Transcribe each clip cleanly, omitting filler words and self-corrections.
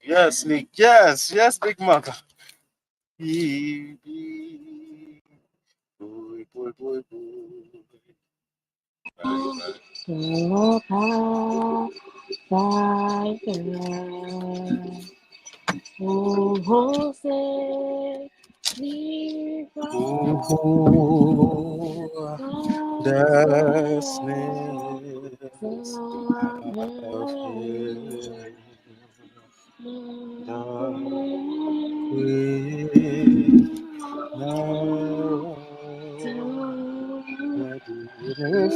Yes, Nick. Yes, yes, Big Mother. Boy, boy, boy, boy. Right, right. So fire. Oh, Jose, Oh, the snares of him. We now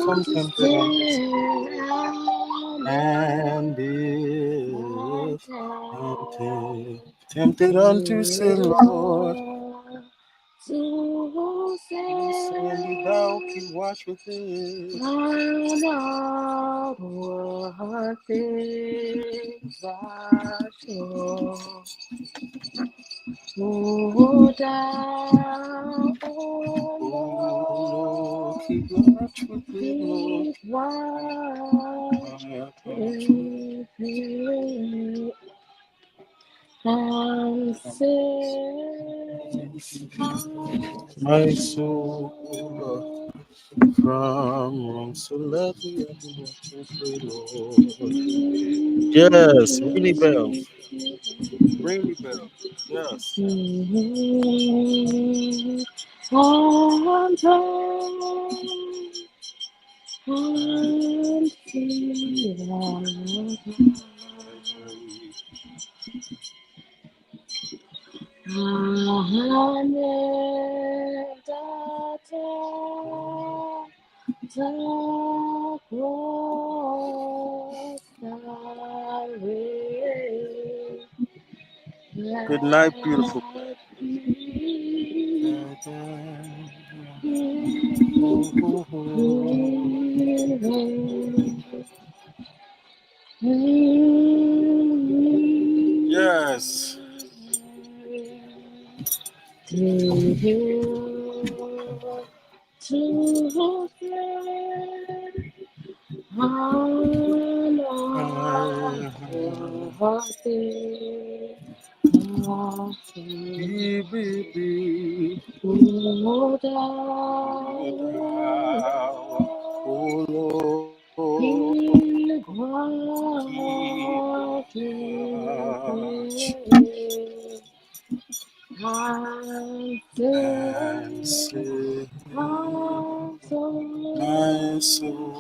from tempted and if tempted unto sin, Lord, Sandy, thou keep watch with it. Find out what things are sure. Oh, thou, oh Oh, Lord, keep watch with it, Lord. keep watch with me and save My soul from wrong, so let me have to pray, Lord. Yes, ring the bell. Ring the bell. Yes. Good night, beautiful. Yes. My soul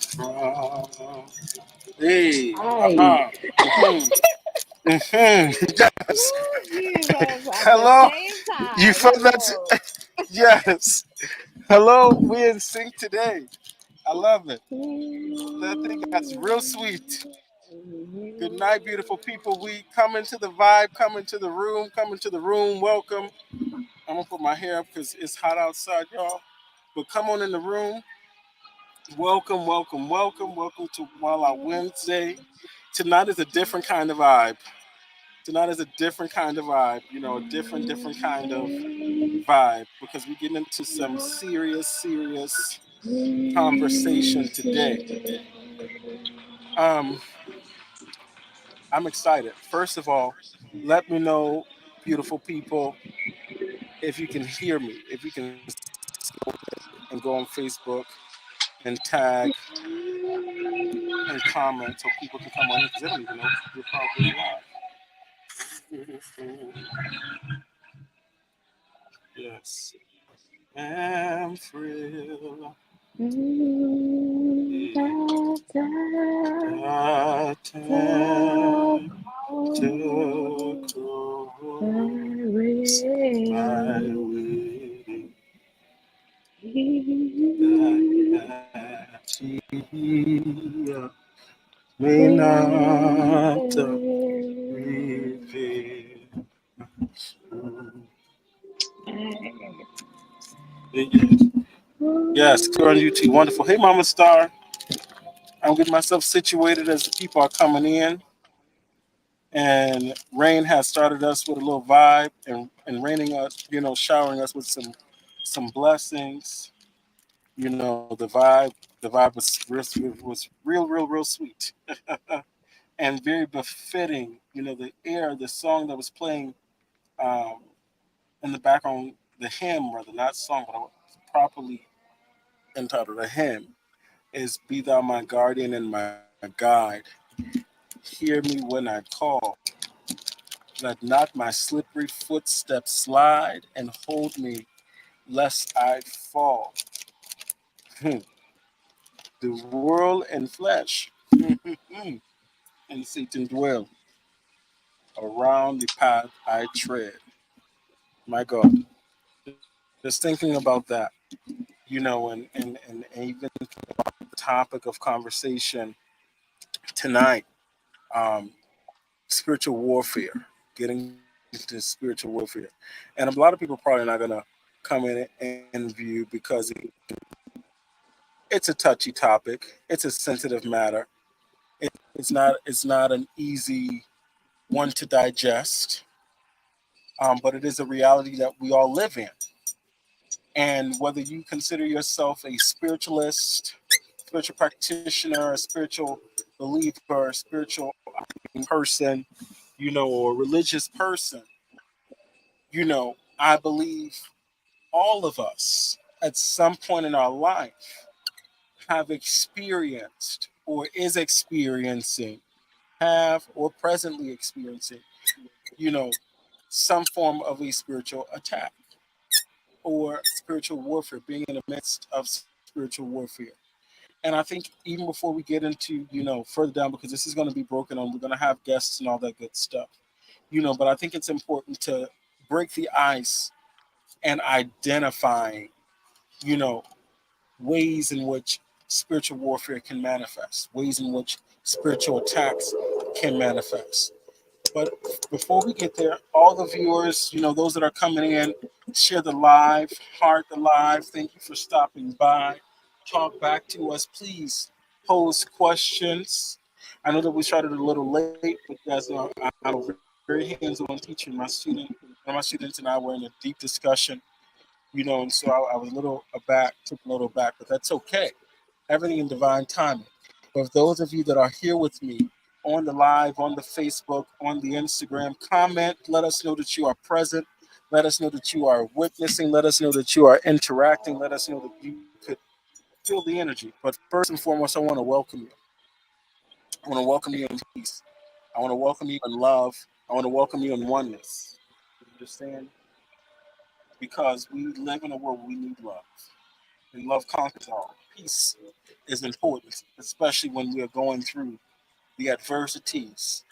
from hey, Hey. yes. Ooh, Jesus, at the Hello, same you time. felt that? Hello. Yes. Hello, we in sync today. I love it. That thing that's real sweet. Good night, beautiful people. We come into the vibe, come into the room, come into the room. Welcome. I'm gonna put my hair up because it's hot outside, y'all. But come on in the room. Welcome, welcome, welcome, welcome to Wild Out Wednesday. Tonight is a different kind of vibe. Tonight is a different kind of vibe. You know, a different kind of vibe because we're getting into some serious conversation today. Um, I'm excited. First of all, let me know, beautiful people, if you can hear me, if you can and go on Facebook and tag and comment so people can come on in because they don't even know we're probably live. Yes. And thrill. Attempt to cross my way that he may not prevail. Yes, clear on YouTube. Wonderful. Hey, Mama Star. I'm getting myself situated as the people are coming in. And Rain has started us with a little vibe and raining us, showering us with some blessings. The vibe was real sweet and very befitting. The air, the song that was playing um, in the background, the hymn rather, not song, but properly entitled a hymn, is "Be Thou My Guardian and My Guide. Hear me when I call. Let not my slippery footsteps slide, and hold me lest I fall." The world and flesh and Satan dwell around the path I tread. My God, just thinking about that, and even the topic of conversation tonight, um, spiritual warfare, getting into spiritual warfare. And a lot of people probably not going to come in view because it's a touchy topic, it's a sensitive matter. It's not an easy one to digest, but it is a reality that we all live in. And whether you consider yourself a spiritualist, spiritual practitioner, a spiritual believer, a spiritual person, or a religious person, I believe all of us at some point in our life have experienced or is experiencing, have or presently experiencing, you know, some form of a spiritual attack or spiritual warfare, being in the midst of spiritual warfare. And I think even before we get into, further down, because this is going to be broken on, we're going to have guests and all that good stuff, but I think it's important to break the ice and identifying, you know, ways in which spiritual warfare can manifest, ways in which spiritual attacks can manifest. But before we get there, all the viewers, those that are coming in, share the live, heart the live. Thank you for stopping by. Talk back to us, please. Pose questions. I know that we started a little late, but guys know I'm a very hands-on teacher. My students and I were in a deep discussion, and so I was a little aback, took a little back, but that's okay. Everything in divine timing. But those of you that are here with me on the live, on the Facebook, on the Instagram, comment. Let us know that you are present. Let us know that you are witnessing. Let us know that you are interacting. Let us know that you could feel the energy. But first and foremost, I want to welcome you. I want to welcome you in peace. I want to welcome you in love. I want to welcome you in oneness. You understand? Because we live in a world where we need love. And love conquers all. Peace is important, especially when we are going through the adversities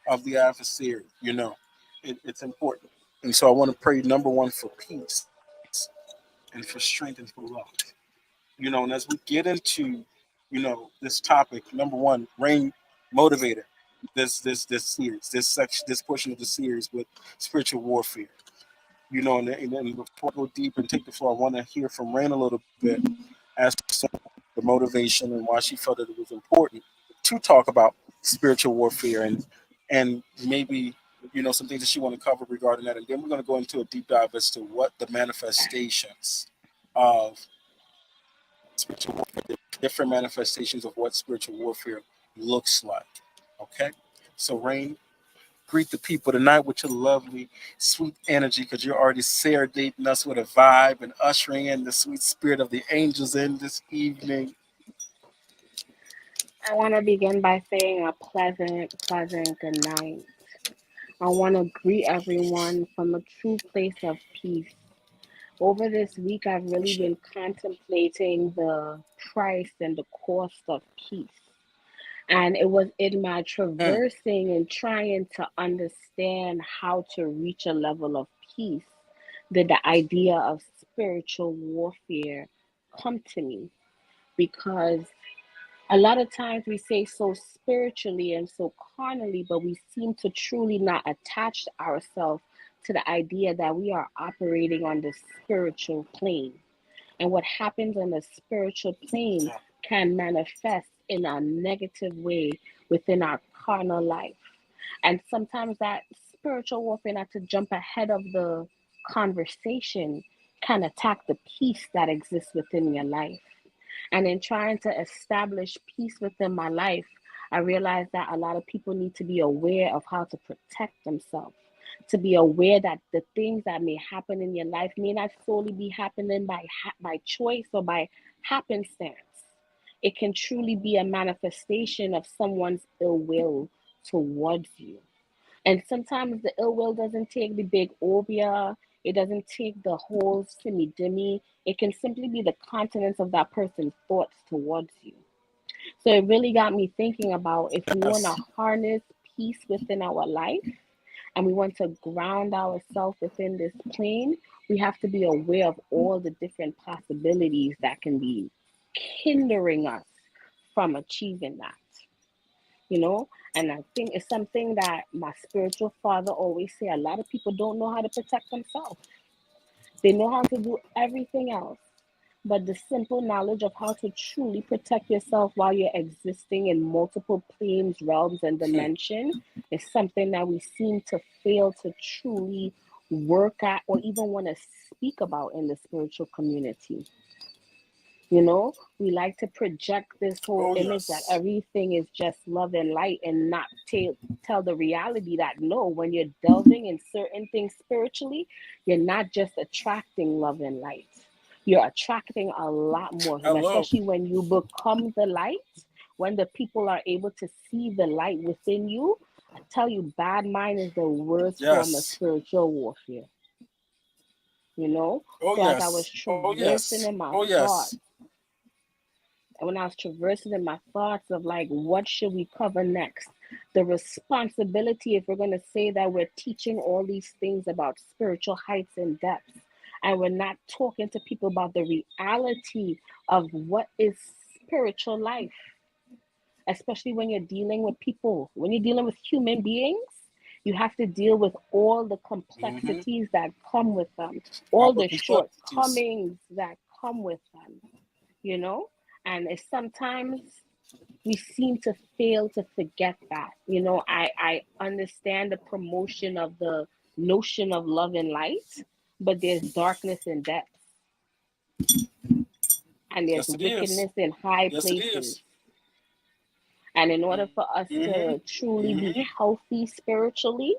of the adversary. It's important. And so I want to pray, number one, for peace and for strength and for love. And as we get into, this topic, number one, Rain motivated this series, this section, this portion of the series with spiritual warfare. And before I go deep and take the floor, I want to hear from Rain a little bit as to the motivation and why she felt that it was important to talk about spiritual warfare and maybe some things that she want to cover regarding that, and then we're going to go into a deep dive as to what the manifestations of spiritual warfare, the different manifestations of what spiritual warfare looks like. Okay, so Rain, greet the people tonight with your lovely, sweet energy because you're already serenading us with a vibe and ushering in the sweet spirit of the angels in this evening. I want to begin by saying a pleasant good night. I want to greet everyone from a true place of peace. Over this week, I've really been contemplating the price and the cost of peace. And it was in my Mm, traversing and trying to understand how to reach a level of peace that the idea of spiritual warfare come to me. Because a lot of times we say so spiritually and so carnally, but we seem to truly not attach ourselves to the idea that we are operating on the spiritual plane. And what happens on the spiritual plane can manifest in a negative way within our carnal life. And sometimes that spiritual warfare, not to jump ahead of the conversation, can attack the peace that exists within your life. And in trying to establish peace within my life, I realized that a lot of people need to be aware of how to protect themselves, to be aware that the things that may happen in your life may not solely be happening by choice or by happenstance. It can truly be a manifestation of someone's ill will towards you. And sometimes the ill will doesn't take the big obia, it doesn't take the whole simi dimmy. It can simply be the countenance of that person's thoughts towards you. So it really got me thinking about if we want to Yes. harness peace within our life and we want to ground ourselves within this plane, we have to be aware of all the different possibilities that can be hindering us from achieving that, you know. And I think it's something that my spiritual father always say, a lot of people don't know how to protect themselves. They know how to do everything else, but the simple knowledge of how to truly protect yourself while you're existing in multiple planes, realms, and dimension is something that we seem to fail to truly work at or even want to speak about in the spiritual community. You know, we like to project this whole Oh image that yes. everything is just love and light and not tell the reality that no, when you're delving in certain things spiritually, you're not just attracting love and light. You're attracting a lot more, and Hello. especially when you become the light, when the people are able to see the light within you, I tell you, bad mind is the worst form of Yes. spiritual warfare, you know? Oh So as I was yes. Oh traversing yes. in my Oh thoughts, yes. when I was traversing in my thoughts of like, what should we cover next? The responsibility, if we're going to say that we're teaching all these things about spiritual heights and depths, and we're not talking to people about the reality of what is spiritual life, especially when you're dealing with people, when you're dealing with human beings. You have to deal with all the Mm-hmm. complexities that come with them, All all the the complexities. shortcomings that come with them, you know? And it's sometimes we seem to fail to forget that. You know, I understand the promotion of the notion of love and light, but there's darkness and depth, and there's Yes, it is. wickedness in high Yes, it places. is. And in order for us Mm-hmm. to truly be Mm-hmm. healthy spiritually,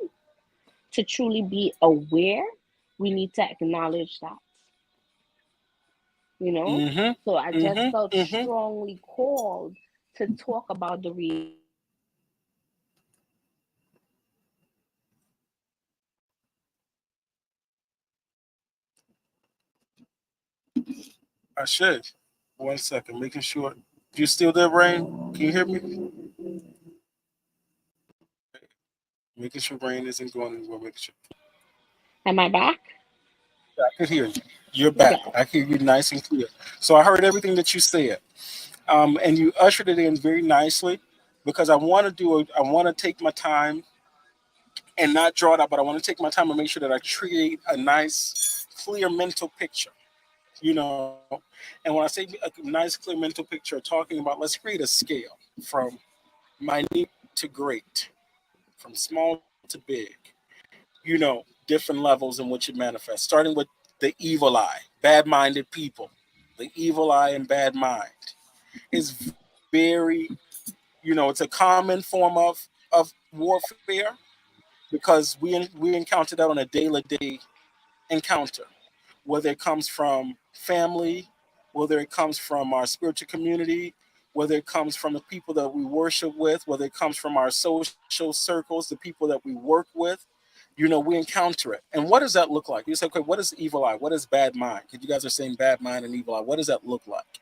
to truly be aware, we need to acknowledge that, you know? Mm-hmm. So I just Mm-hmm. felt Mm-hmm. strongly called to talk about the reality of spiritual warfare and how we can truly harness peace I should. 1 second, making sure. You still there, Rain? Can you hear me? Making sure Rain isn't going anywhere. Making sure. Am I back? Yeah, I could hear you. You're back. Yes. I hear you nice and clear. So I heard everything that you said, and you ushered it in very nicely, because I want to do. I want to take my time and not draw it out, but I want to take my time and make sure that I create a nice, clear mental picture. You know, and when I say a nice, clear mental picture, talking about, let's create a scale from minute to great, from small to big, different levels in which it manifests, starting with the evil eye, bad minded people. The evil eye and bad mind is very, it's a common form of warfare, because we encounter that on a daily day encounter, whether it comes from family, whether it comes from our spiritual community, whether it comes from the people that we worship with, whether it comes from our social circles, the people that we work with. We encounter it. And what does that look like? You say, okay, what is evil eye? What is bad mind? Because you guys are saying bad mind and evil eye. What does that look like?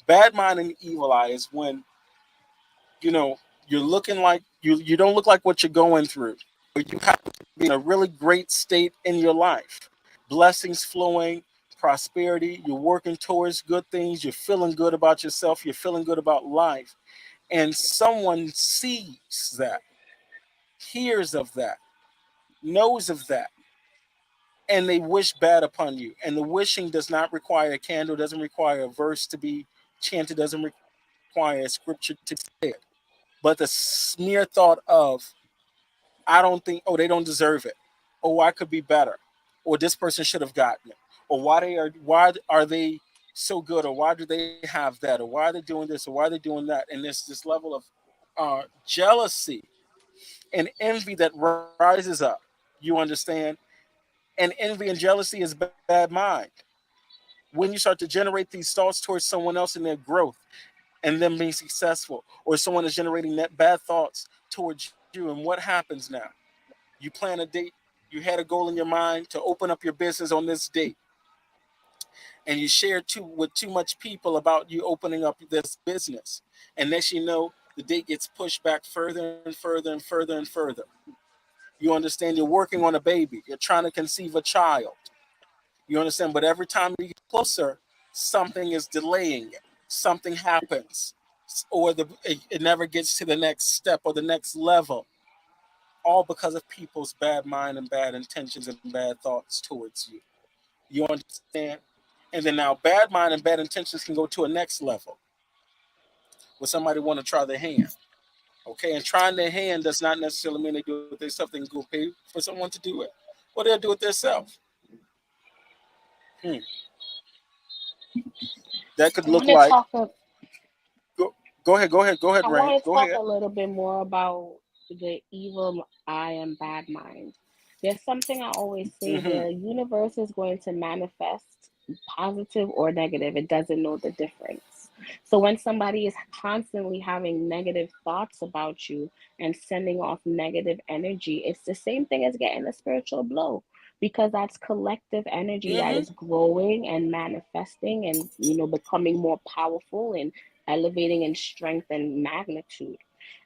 Bad mind and evil eye is when, you know, you're looking like you don't look like what you're going through. Or you have to be in a really great state in your life. Blessings flowing, prosperity, you're working towards good things, you're feeling good about yourself, you're feeling good about life. And someone sees that, hears of that, knows of that, and they wish bad upon you. And the wishing does not require a candle, doesn't require a verse to be chanted, doesn't require a scripture to be said. But the mere thought of I don't think, oh, they don't deserve it. Oh, I could be better. Or this person should have gotten it. Or why are they so good? Or why do they have that? Or why are they doing this? Or why are they doing that? And there's this level of jealousy and envy that rises up. You understand? And envy and jealousy is bad mind. When you start to generate these thoughts towards someone else and their growth and them being successful, or someone is generating that bad thoughts towards you, and what happens now? You plan a date, you had a goal in your mind to open up your business on this date, and you share with too much people about you opening up this business. And next you know, the date gets pushed back further and further and further and further. You understand? You're working on a baby. You're trying to conceive a child. You understand? But every time you get closer, something is delaying it. Something happens, or it never gets to the next step or the next level. All because of people's bad mind and bad intentions and bad thoughts towards you. You understand? And then now, bad mind and bad intentions can go to a next level where somebody want to try their hand. Okay, and trying their hand does not necessarily mean they do it themselves. They can go pay for someone to do it, or they'll do it themselves. Hmm. That could I look want to like. talk. Go, go ahead, I Rain. want to Go talk ahead. a little bit more about the evil eye and bad mind. There's something I always say: Mm-hmm. the universe is going to manifest positive or negative. It doesn't know the difference. So when somebody is constantly having negative thoughts about you and sending off negative energy, it's the same thing as getting a spiritual blow, because that's collective energy that Mm-hmm. is growing and manifesting and becoming more powerful and elevating in strength and magnitude.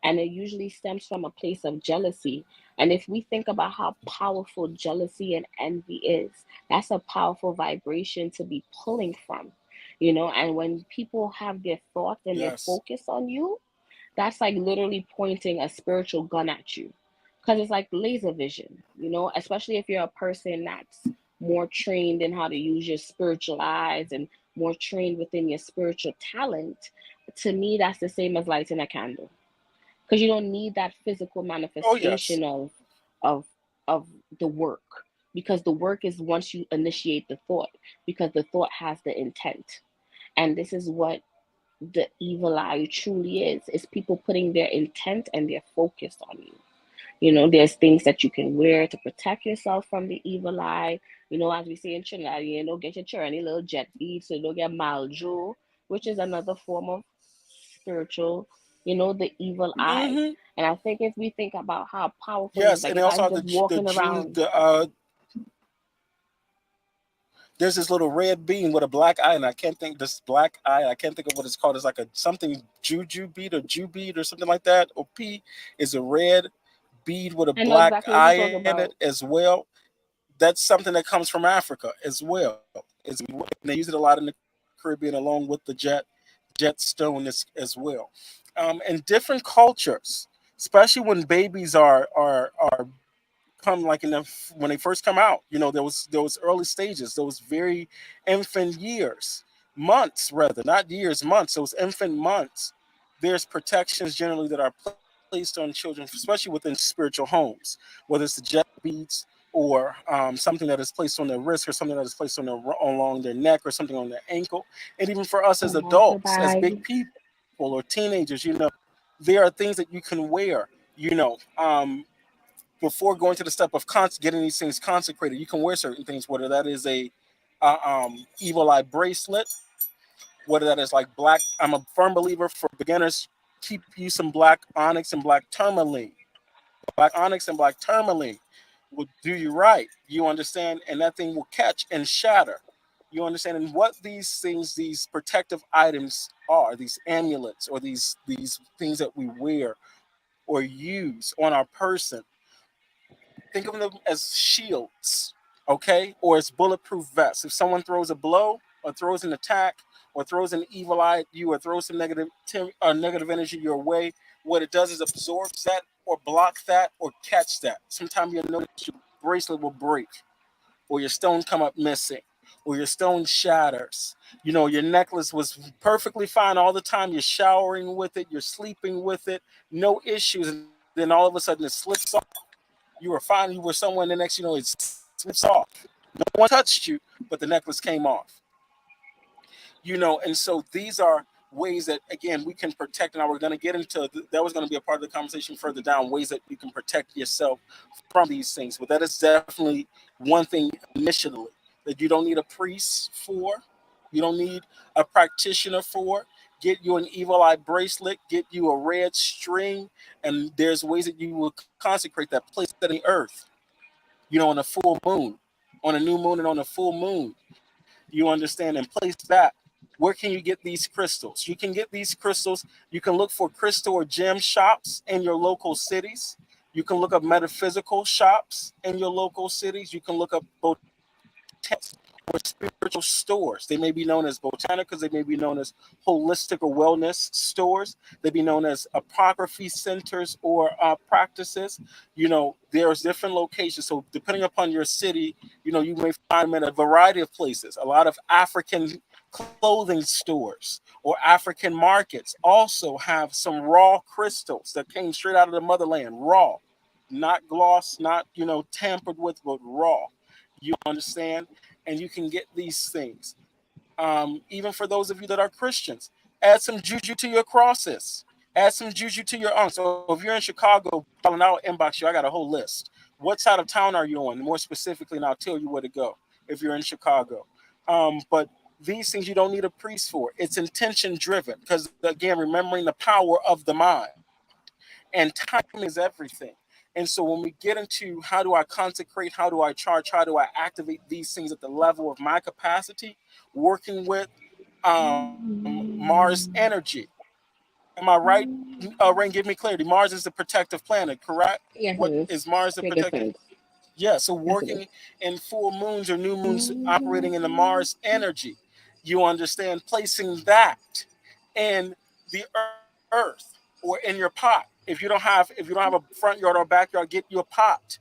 And it usually stems from a place of jealousy. And if we think about how powerful jealousy and envy is, that's a powerful vibration to be pulling from. And when people have their thoughts and their Yes. focus on you, that's like literally pointing a spiritual gun at you, because it's like laser vision, especially if you're a person that's more trained in how to use your spiritual eyes and more trained within your spiritual talent. To me, that's the same as lighting a candle, because you don't need that physical Oh yes. manifestation of of the work, because the work is once you initiate the thought, because the thought has the intent. And this is what the evil eye truly is people putting their intent and their focus on you. There's things that you can wear to protect yourself from the evil eye. As we say in Trinidad, get your any little jet beads so you don't get maljo, which is another form of spiritual, the evil eye. Mm-hmm. And I think if we think about how powerful it is, Yes, like and they if also I'm have just the walking June around. the there's this little red bean with a black eye, and I can't think this black eye. I can't think of what it's called. It's like a something juju bead or ju bead or something like that. Or P is a red bead with a I know black exactly what you're eye talking in it about. as well. That's something that comes from Africa as well. And they use it a lot in the Caribbean along with the jet stone as well. In different cultures, especially when babies are come like when they first come out. There was early stages. Those very infant years, months rather, not years, months. Those infant months. There's protections generally that are placed on children, especially within spiritual homes, whether it's the jet beads or something that is placed on their wrist or something that is placed on along their neck or something on their ankle. And even for us as Some water adults, as big bag. people or teenagers, there are things that you can wear. You know, um, Before going to the step of getting these things consecrated, you can wear certain things, whether that is a evil eye bracelet, whether that is like black. I'm a firm believer for beginners. Keep you some black onyx and black tourmaline. Black onyx and black tourmaline will do you right. You understand, and that thing will catch and shatter. You understand, and what these things, these protective items are, these amulets or these things that we wear or use on our person, think of them as shields, okay, or as bulletproof vests. If someone throws a blow or throws an attack or throws an evil eye at you or throws some negative energy your way, what it does is absorbs that or block that or catch that. Sometimes you'll notice your bracelet will break or your stone come up missing or your stone shatters. Your necklace was perfectly fine all the time. You're showering with it, you're sleeping with it, no issues, and then all of a sudden it slips off You were fine. You were somewhere, and the next, it slips off. No one touched you, but the necklace came off. And so these are ways that, again, we can protect. And we're going to get into that, was going to be a part of the conversation further down, ways that you can protect yourself from these things. But that is definitely one thing initially that you don't need a priest for, you don't need a practitioner for. Get you an evil eye bracelet, get you a red string, and there's ways that you will consecrate that, place that in the earth, on a full moon, on a new moon, and on a full moon. You understand, and place that. Where can you get these crystals? You can get these crystals. You can look for crystal or gem shops in your local cities. You can look up metaphysical shops in your local cities. You can look up botanics or spiritual stores. They may be known as botanicas. They may be known as holistic or wellness stores. They be known as apocryphy centers or practices. There's different locations. So depending upon your city, you may find them in a variety of places. A lot of African clothing stores or African markets also have some raw crystals that came straight out of the motherland, raw, not gloss, not tampered with, but raw. You understand? And you can get these things. Even for those of you that are Christians, add some juju to your crosses. Add some juju to your unks. So if you're in Chicago, and I'll inbox you. I got a whole list. What side of town are you on? More specifically, and I'll tell you where to go if you're in Chicago. But these things you don't need a priest for. It's intention driven, because again, remembering the power of the mind, and time is everything. And so when we get into how do I consecrate, how do I charge, how do I activate these things at the level of my capacity, working with Mars energy. Am I right? Rain, give me clarity. Mars is the protective planet, correct? Yes, it What is. is Mars the Make a protective? sense. Yeah, so Yes, it is. working in full moons or new moons, operating in the Mars energy, you understand, placing that in the earth or in your pot. If you don't have a front yard or backyard, get you a pot,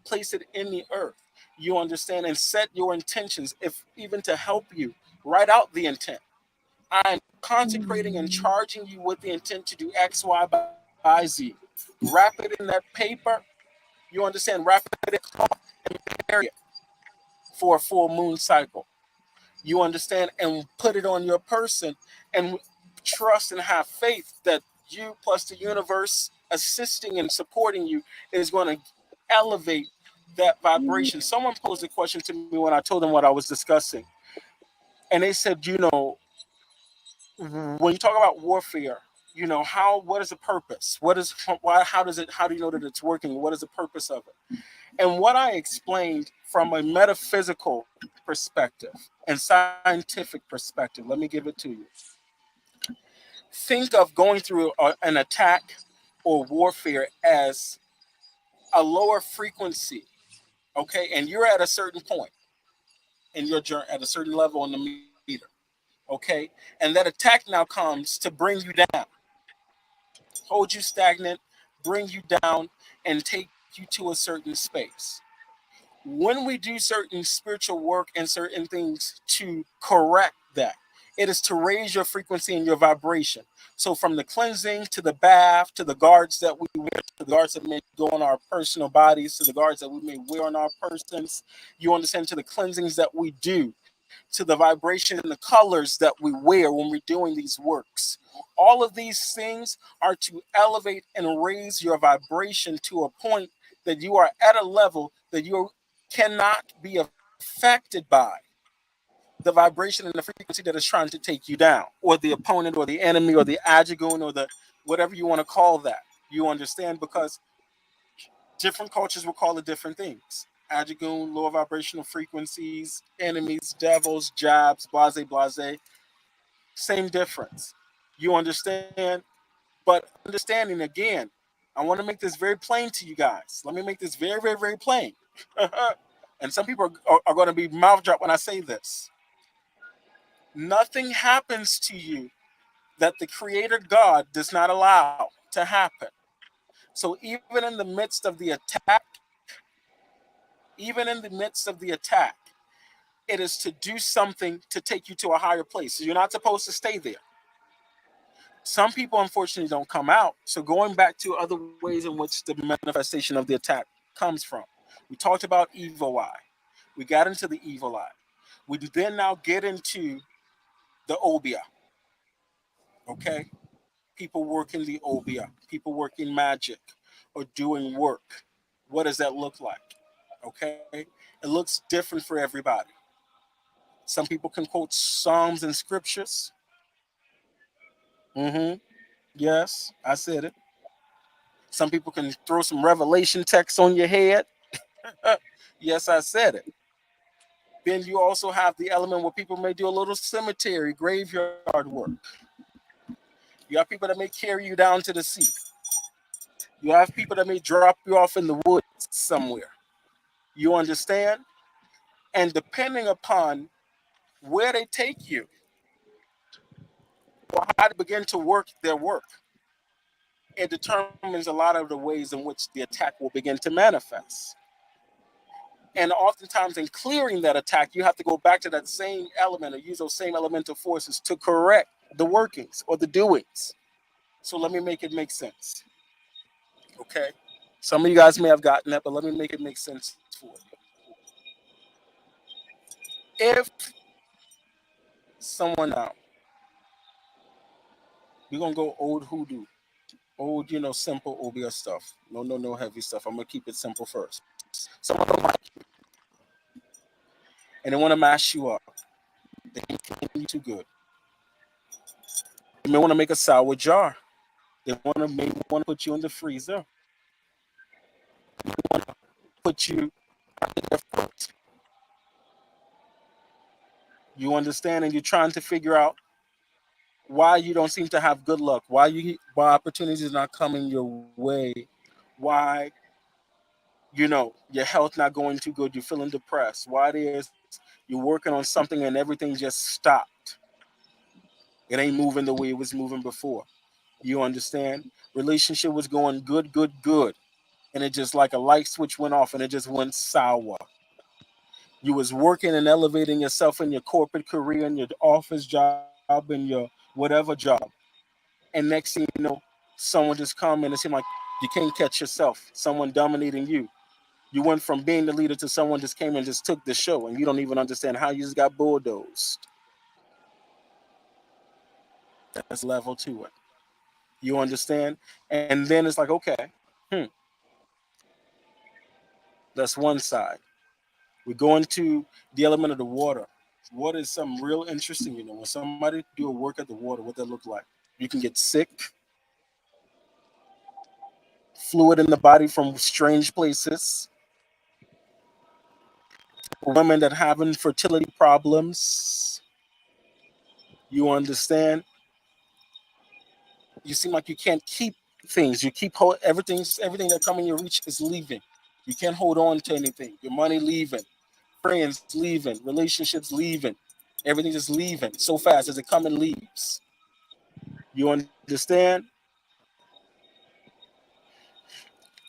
place it in the earth. You understand, and set your intentions, if even to help you write out the intent. I'm consecrating and charging you with the intent to do X, Y, by Z. Wrap it in that paper. You understand? Wrap it in cloth and bury it for a full moon cycle. You understand? And put it on your person and trust and have faith that you plus the universe assisting and supporting you is going to elevate that vibration. Someone posed a question to me when I told them what I was discussing. And they said, when you talk about warfare, what is the purpose? How do you know that it's working? What is the purpose of it? And what I explained from a metaphysical perspective and scientific perspective, let me give it to you. Think of going through an attack or warfare as a lower frequency, okay? And you're at a certain point in your journey, at a certain level on the meter, okay? And that attack now comes to bring you down, hold you stagnant, bring you down, and take you to a certain space. When we do certain spiritual work and certain things to correct that, it is to raise your frequency and your vibration. So from the cleansing to the bath to the guards that we wear, to the guards that may go on our personal bodies, to the guards that we may wear on our persons, you understand, to the cleansings that we do, to the vibration and the colors that we wear when we're doing these works. All of these things are to elevate and raise your vibration to a point that you are at a level that you cannot be affected by the vibration and the frequency that is trying to take you down, or the opponent, or the enemy, or the ajagoon, or the whatever you want to call that. You understand? Because different cultures will call it different things. Ajagoon, lower vibrational frequencies, enemies, devils, jabs, blase, blase. Same difference. You understand? But understanding again, I want to make this very plain to you guys. Let me make this very, very, very plain. And some people are going to be mouth dropped when I say this. Nothing happens to you that the Creator God does not allow to happen. So even in the midst of the attack, even in the midst of the attack, it is to do something to take you to a higher place. So you're not supposed to stay there. Some people, unfortunately, don't come out. So going back to other ways in which the manifestation of the attack comes from. We talked about evil eye. We got into the evil eye. We then now get into the obia. Okay, people working the obia, people working magic or doing work. What does that look like? Okay, it looks different for everybody. Some people can quote psalms and scriptures. Mm-hmm. Yes, I said it. Some people can throw some revelation text on your head. Yes, I said it. Then you also have the element where people may do a little cemetery, graveyard work. You have people that may carry you down to the sea. You have people that may drop you off in the woods somewhere. You understand? And depending upon where they take you or how to begin to work their work, it determines a lot of the ways in which the attack will begin to manifest. And oftentimes, in clearing that attack, you have to go back to that same element or use those same elemental forces to correct the workings or the doings. So let me make it make sense. Okay? Some of you guys may have gotten that, but let me make it make sense for you. If someone now, we're gonna go old hoodoo, old, simple obia stuff. No heavy stuff. I'm gonna keep it simple first. Someone don't like you, and they want to mash you up. They ain't clean you too good. They may want to make a sour jar. They may want to put you in the freezer. They want to put you under their foot. You understand, and you're trying to figure out why you don't seem to have good luck, why opportunities are not coming your way, why your health not going too good, you're feeling depressed, why it is you're working on something and everything just stopped. It ain't moving the way it was moving before. You understand? Relationship was going good, and it just like a light switch went off and it just went sour. You was working and elevating yourself in your corporate career, in your office job, in your whatever job, and next thing you know, someone just come and it seemed like you can't catch yourself. Someone dominating you. You went from being the leader to someone just came and just took the show, and you don't even understand how you just got bulldozed. That's level to it. You understand? And then it's like, okay, hmm, that's one side. We go into the element of the water. Water is something real interesting. When somebody do a work at the water, what that look like? You can get sick, fluid in the body from strange places. Women that have infertility problems. You understand? You seem like you can't keep things. You keep everything that come in your reach is leaving. You can't hold on to anything. Your money leaving, friends leaving, relationships leaving. Everything is leaving so fast as it come and leaves. You understand?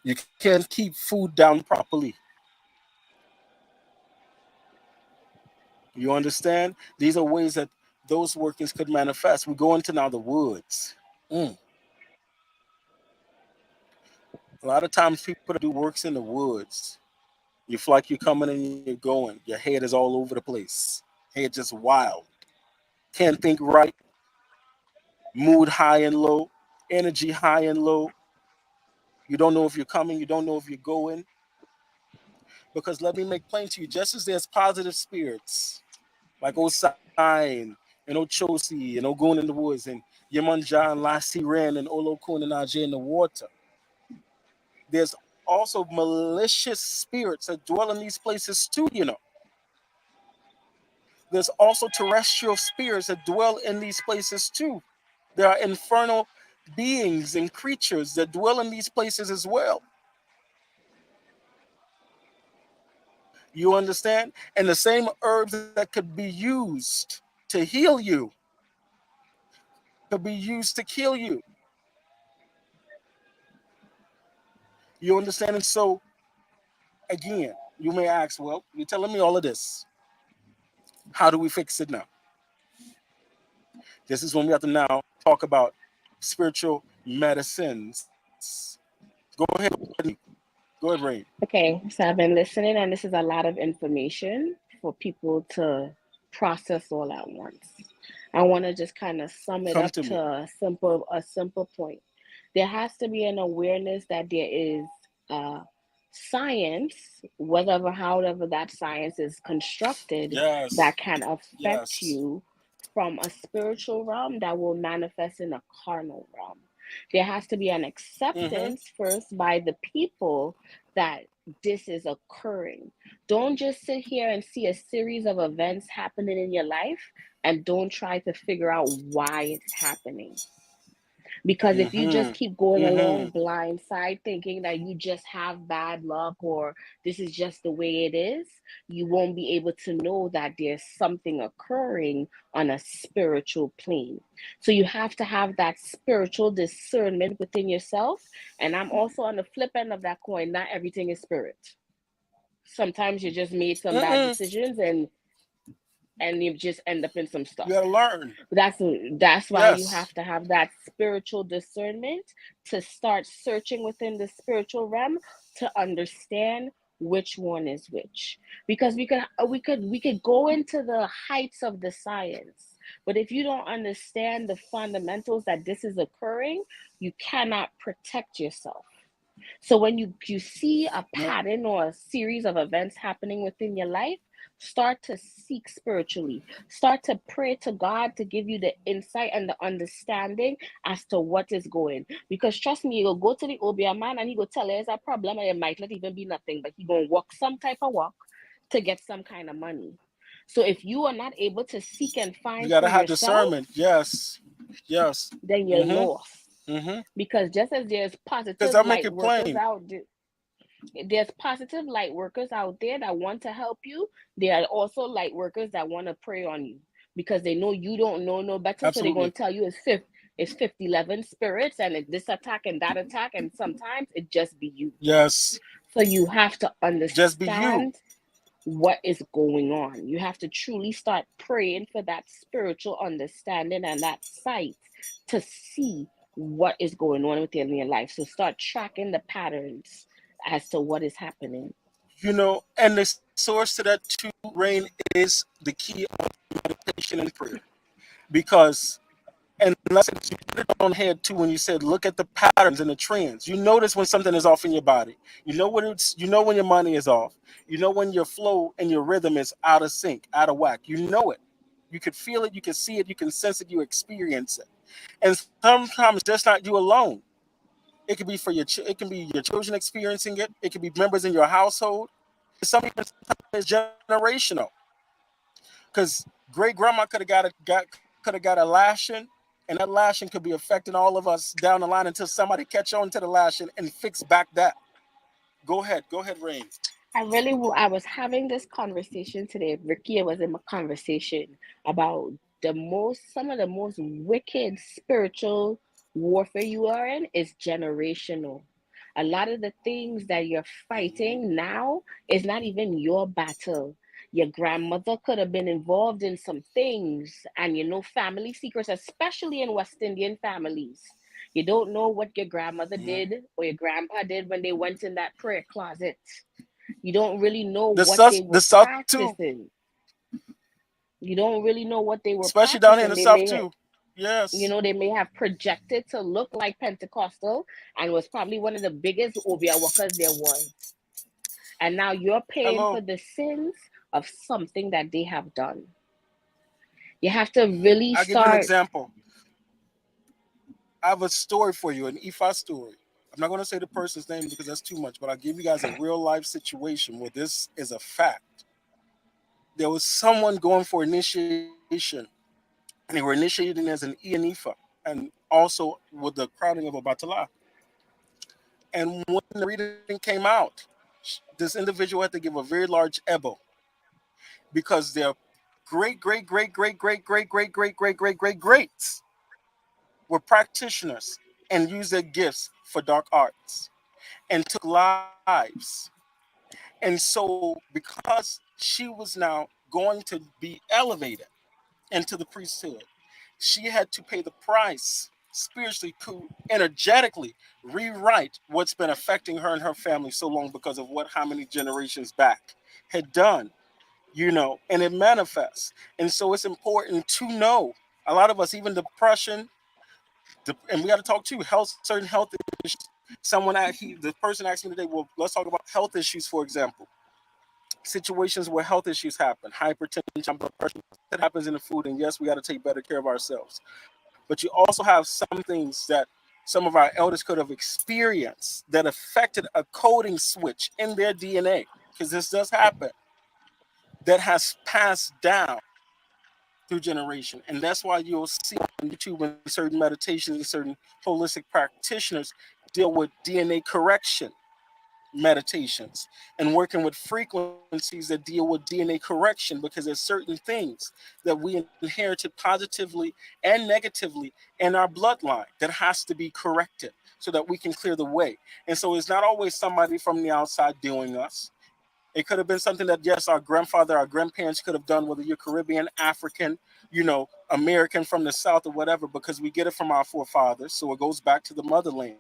You can't keep food down properly. You understand? These are ways that those workings could manifest. We go into now the woods. Mm. A lot of times people that do works in the woods, you feel like you're coming and you're going. Your head is all over the place. Head just wild. Can't think right. Mood high and low. Energy high and low. You don't know if you're coming. You don't know if you're going. Because let me make plain to you, just as there's positive spirits, like Osai and Ochosi and Ogun in the woods and Yemanja and Lassie Ren and Olokun and Ajay in the water, there's also malicious spirits that dwell in these places too. There's also terrestrial spirits that dwell in these places too. There are infernal beings and creatures that dwell in these places as well. You understand? And the same herbs that could be used to heal you could be used to kill you. You understand? And so, again, you may ask, well, you're telling me all of this. How do we fix it now? This is when we have to now talk about spiritual medicines. Go ahead. Go ahead, Rain. Okay, so I've been listening, and this is a lot of information for people to process all at once. I want to just kind of sum it Come up to to me. a simple point. There has to be an awareness that there is uh, science, whatever, however that science is constructed, Yes. that can affect Yes. you from a spiritual realm that will manifest in a carnal realm. There has to be an Mm-hmm. acceptance first by the people that this is occurring. Don't just sit here and see a series of events happening in your life and don't try to figure out why it's happening. Because if you just Mm-hmm. keep going Mm-hmm. along blind side thinking that you just have bad luck or this is just the way it is, you won't be able to know that there's something occurring on a spiritual plane. So you have to have that spiritual discernment within yourself. And I'm also on the flip end of that coin, not everything is spirit. Sometimes you just made some bad Mm-mm. decisions and you just end up in some You stuff. gotta learn. That's why you Yes. have to have that spiritual discernment to start searching within the spiritual realm to understand which one is which, because we could go into the heights of the science, but if you don't understand the fundamentals that this is occurring, you cannot protect yourself. So when you see a No. pattern or a series of events happening within your life, start to seek spiritually. Start to pray to God to give you the insight and the understanding as to what is going. Because trust me, you'll go to the Obia man and he will tell you there's a problem and it might not even be nothing, but he gonna walk some type of walk to get some kind of money. So if you are not able to seek and You find for gotta have yourself, discernment. Yes. Yes. then you're Mm-hmm. lost. Mm-hmm. Because just as there's Because positive I'll make light it workers plain. out there, there's positive light workers out there that want to help you. There are also light workers that want to prey on you because they know you don't know no better. So they're going Absolutely. to tell you it's 5011 spirits and it's this attack and that attack. And sometimes it just be you. Yes. So you have to Just be you. understand what is going on. You have to truly start praying for that spiritual understanding and that sight to see what is going on within your life. So start tracking the patterns as to what is happening. And the source to that too, Rain, is the key of meditation and prayer. Because and lesson you put it on head too when you said look at the patterns and the trends. You notice when something is off in your body. You know when your money is off. You know when your flow and your rhythm is out of sync, out of whack. You know it. You could feel it, you can see it, you can sense it, you experience it. And sometimes that's not you alone. It could be it can be your children experiencing it. It could be members in your household. Some even sometimes it's generational. Because great grandma could have got a lashing, and that lashing could be affecting all of us down the line until somebody catch on to the lashing and fix back that. Go ahead, Rain. I was having this conversation today. Ricky, I was in a conversation about some of the most wicked spiritual warfare you are in is generational. A lot of the things that you're Mm-hmm. fighting now is not even your battle. Your grandmother could have been involved in some things, and family secrets, especially in West Indian families. You don't know what your grandmother Mm-hmm. did or your grandpa did when they went in that prayer closet. You don't really know what they The were South too, practicing. You don't really know what they were especially down here in practicing. the South too. Yes, They may have projected to look like Pentecostal and was probably one of the biggest Obia workers there was. And now you're paying hello. for the sins of something that they have done. You have to really I'll give you an start. example. I have a story for you, an Ifa story. I'm not going to say the person's name because that's too much, but I'll give you guys a real life situation where this is a fact. There was someone going for initiation, and they were initiating as an Ifa, and also with the crowning of a Batala. And when the reading came out, this individual had to give a very large ebo because their great, great, great, great, great, great, great, great, great, great, great, greats were practitioners and used their gifts for dark arts and took lives. And so, because she was now going to be elevated into the priesthood, she had to pay the price. spiritually could energetically rewrite what's been affecting her and her family so long because of what how many generations back had done, and it manifests. And so it's important to know. A lot of us, even depression, and we got to talk too, certain health issues. The person asked me today, well, let's talk about health issues, for example. Situations where health issues happen, hypertension, blood pressure, that happens in the food. And yes, we got to take better care of ourselves. But you also have some things that some of our elders could have experienced that affected a coding switch in their DNA, because this does happen, that has passed down through generation. And that's why you'll see on YouTube and certain meditations and certain holistic practitioners deal with DNA correction meditations and working with frequencies that deal with DNA correction, because there's certain things that we inherited positively and negatively in our bloodline that has to be corrected so that we can clear the way. And so it's not always somebody from the outside doing us. It could have been something that, yes, our grandfather, our grandparents could have done, whether you're Caribbean, African, American from the South or whatever, because we get it from our forefathers. So it goes back to the motherland,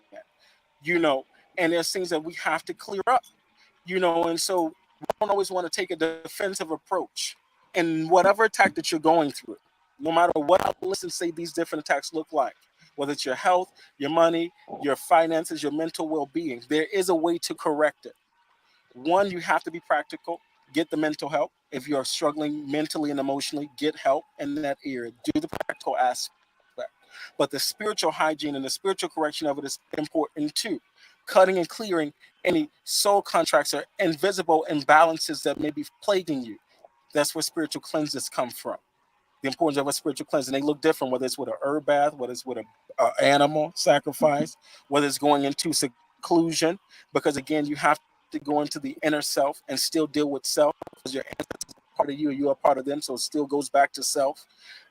you know, and there's things that we have to clear up, and so we don't always want to take a defensive approach in whatever attack that you're going through, no matter what I listen say these different attacks look like, whether it's your health, your money, your finances, your mental well-being. There is a way to correct it. One, you have to be practical. Get the mental help. If you're struggling mentally and emotionally, get help in that area. Do the practical aspect. But the spiritual hygiene and the spiritual correction of it is important too. Cutting and clearing any soul contracts or invisible imbalances that may be plaguing you. That's where spiritual cleanses come from. The importance of a spiritual cleanse, and they look different, whether it's with a herb bath, whether it's with a animal sacrifice, whether it's going into seclusion, because again, you have to go into the inner self and still deal with self, because your ancestors are part of you, you are part of them, so it still goes back to self.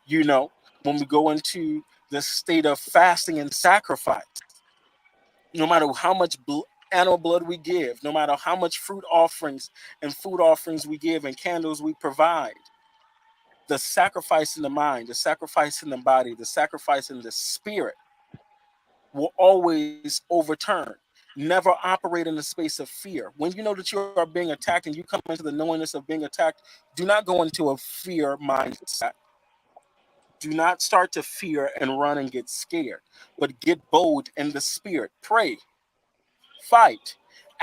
You know, when we go into the state of fasting and sacrifice, no matter how much animal blood we give, no matter how much fruit offerings and food offerings we give and candles we provide, the sacrifice in the mind, the sacrifice in the body, the sacrifice in the spirit will always overturn. Never operate in the space of fear. When you know that you are being attacked and you come into the knowingness of being attacked, do not go into a fear mindset. Do not start to fear and run and get scared, but get bold in the spirit. Pray, fight,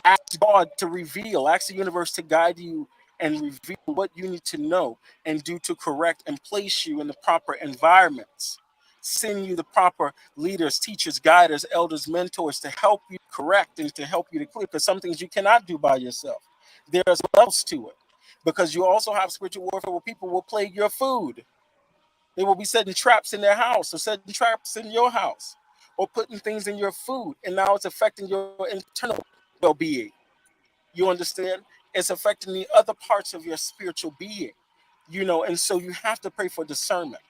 ask God to reveal, ask the universe to guide you and reveal what you need to know and do to correct and place you in the proper environments. Send you the proper leaders, teachers, guiders, elders, mentors to help you correct and to help you to clear. Because some things you cannot do by yourself. There's levels to it. Because you also have spiritual warfare where people will plague your food. They will be setting traps in their house or setting traps in your house or putting things in your food. And now it's affecting your internal well being. You understand? It's affecting the other parts of your spiritual being, and so you have to pray for discernment,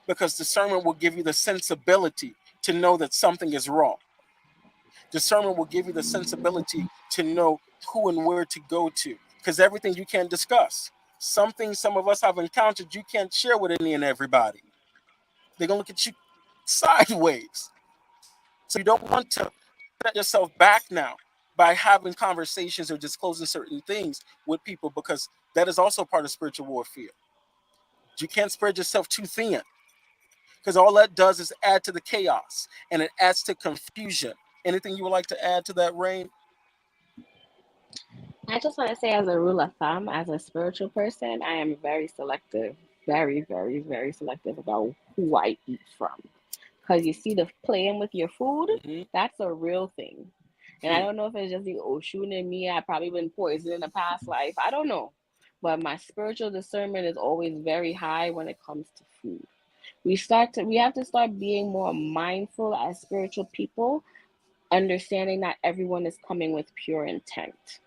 because discernment will give you the sensibility to know that something is wrong. Discernment will give you the sensibility to know who and where to go to, because everything you can't discuss. Some things some of us have encountered you can't share with any and everybody. They're going to look at you sideways. So you don't want to set yourself back now by having conversations or disclosing certain things with people, because that is also part of spiritual warfare. You can't spread yourself too thin, because all that does is add to the chaos and it adds to confusion. Anything you would like to add to that, Rain? I just want to say, as a rule of thumb, as a spiritual person, I am very selective, very, very, very selective about who I eat from. Because you see, the playing with your food, Mm-hmm. that's a real thing. And I don't know if it's just the Oshun in me. I probably been poisoned in a past life. I don't know. But my spiritual discernment is always very high when it comes to food. We have to start being more mindful as spiritual people, understanding that everyone is coming with pure intent.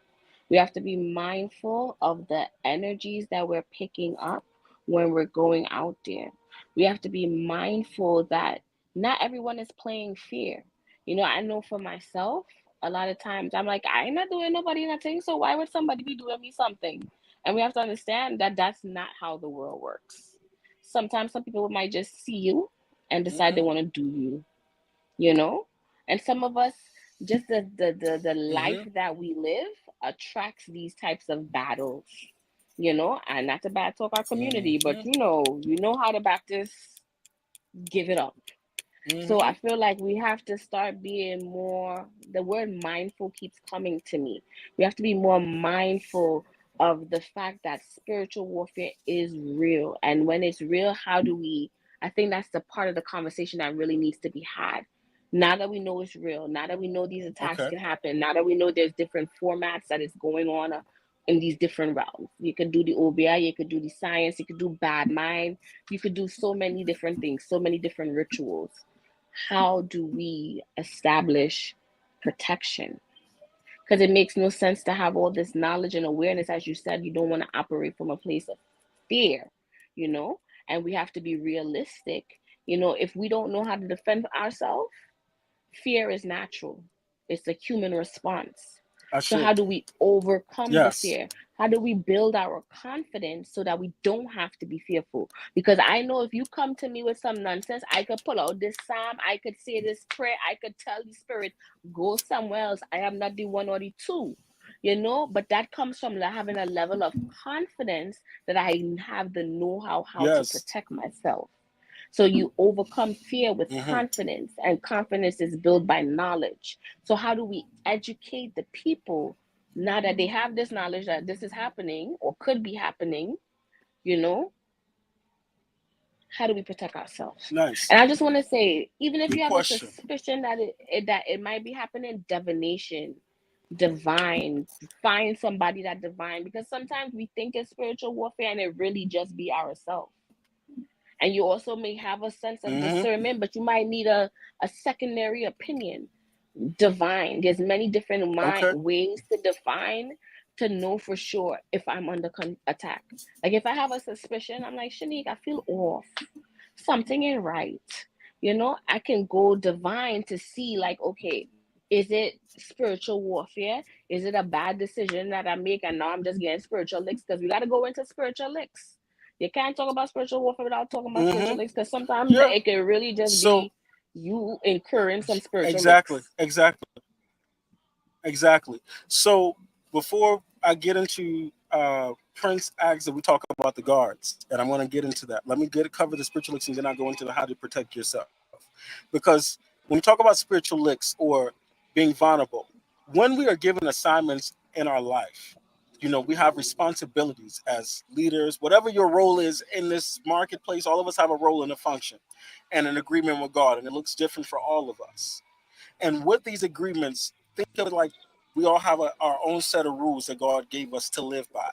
We have to be mindful of the energies that we're picking up when we're going out there. We have to be mindful that not everyone is playing fear. I know for myself, a lot of times I'm like, I'm not doing nobody nothing, so why would somebody be doing me something? And we have to understand that that's not how the world works. Sometimes some people might just see you and decide they Mm-hmm. want to do you, you know? And some of us, just the life Mm-hmm. that we live attracts these types of battles, you know? And not to bad talk our community, but Mm-hmm. you know how the Baptists give it up. So Mm-hmm. I feel like we have to start being more, the word mindful keeps coming to me. We have to be more mindful of the fact that spiritual warfare is real. And when it's real, how do we, I think that's the part of the conversation that really needs to be had. Now that we know it's real, now that we know these attacks Okay. can happen, now that we know there's different formats that is going on in these different realms. You could do the OBI, you could do the science, you could do bad mind, you could do so many different things, so many different rituals. How do we establish protection? Because it makes no sense to have all this knowledge and awareness. As you said, you don't want to operate from a place of fear, you know? And we have to be realistic. You know, if we don't know how to defend ourselves, fear is natural, it's a human response. I So, should. how do we overcome the Yes. fear? How do we build our confidence so that we don't have to be fearful? Because I know if you come to me with some nonsense, I could pull out this psalm, I could say this prayer, I could tell the spirit, go somewhere else. I am not the one or the two, you know. But that comes from having a level of confidence that I have the know how to Yes. protect myself. So you overcome fear with Mm-hmm. confidence, and confidence is built by knowledge. So how do we educate the people now that they have this knowledge that this is happening or could be happening, you know? How do we protect ourselves? Nice. And I just want to say, even if Good you have a question. suspicion that it might be happening, divination, divine, find somebody that divine, because sometimes we think it's spiritual warfare and it really just be ourselves. And you also may have a sense of Mm-hmm. discernment, but you might need a secondary opinion. Divine, there's many different Okay. ways to define, to know for sure if I'm under attack. Like if I have a suspicion, I'm like, Shanique, I feel off, something ain't right, you know. I can go divine to see, like, okay, is it spiritual warfare? Is it a bad decision that I make and now I'm just getting spiritual licks? Because we got to go into spiritual licks. You can't talk about spiritual warfare without talking about spiritual Mm-hmm. licks, because sometimes Yeah. it can really just So be you incurring some spiritual exactly. licks. Exactly. Exactly. So before I get into Prince acts that we talk about the guards, and I'm going to get into that. Let me cover the spiritual licks, and then I'll go into how to protect yourself. Because when we talk about spiritual licks or being vulnerable, when we are given assignments in our life, we have responsibilities as leaders. Whatever your role is in this marketplace, all of us have a role and a function, and an agreement with God, and it looks different for all of us. And with these agreements, think of it like we all have our own set of rules that God gave us to live by.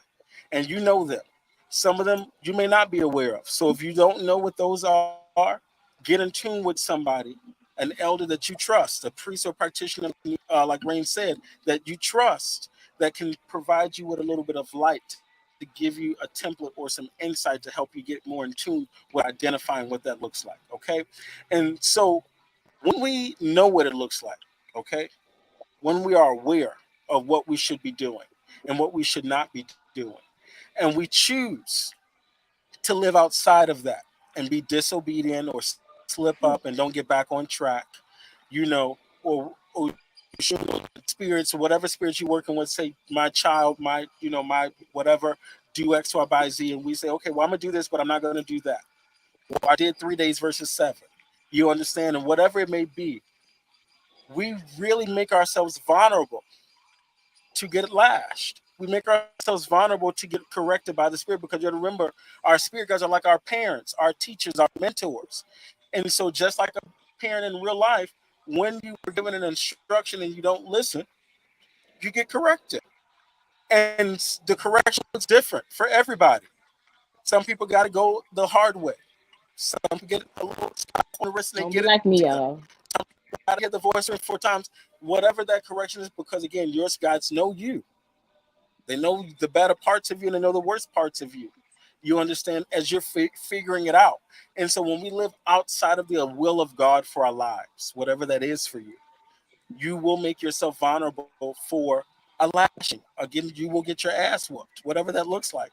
And you know them. Some of them you may not be aware of. So if you don't know what those are, get in tune with somebody, an elder that you trust, a priest or practitioner, like Rain said, that you trust, that can provide you with a little bit of light to give you a template or some insight to help you get more in tune with identifying what that looks like. Okay. And so when we know what it looks like, okay, when we are aware of what we should be doing and what we should not be doing, and we choose to live outside of that and be disobedient or slip up and don't get back on track, or spirits, or whatever spirits you're working with, say my child, my whatever, do X, Y, by Z, and we say, okay, well, I'm gonna do this, but I'm not gonna do that. Well, I did 3 days versus 7. You understand? And whatever it may be, we really make ourselves vulnerable to get lashed. We make ourselves vulnerable to get corrected by the Spirit, because you have to remember, our spirit guides are like our parents, our teachers, our mentors. And so, just like a parent in real life, when you are given an instruction and you don't listen, you get corrected. And the correction is different for everybody. Some people got to go the hard way. Some people get a little slap on the wrist and they Don't be get it like me, to them. y'all. Gotta hear the voice 4 times, whatever that correction is, because again, your guides know you. They know the better parts of you and they know the worst parts of you. You understand as you're figuring it out. And so when we live outside of the will of God for our lives, whatever that is for you, you will make yourself vulnerable for a lashing. Again, you will get your ass whooped, whatever that looks like.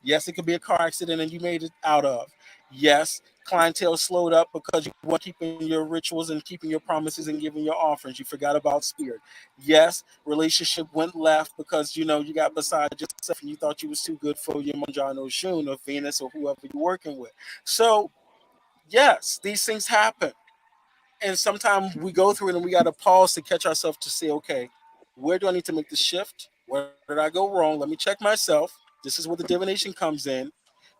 Yes, it could be a car accident and you made it out of. Yes, clientele slowed up because you weren't keeping your rituals and keeping your promises and giving your offerings. You forgot about spirit. Yes, relationship went left because you got beside yourself and you thought you was too good for your Manjano Shun or Venus or whoever you're working with. So yes, these things happen. And sometimes we go through it and we got to pause to catch ourselves to say, okay, where do I need to make the shift? Where did I go wrong? Let me check myself. This is where the divination comes in.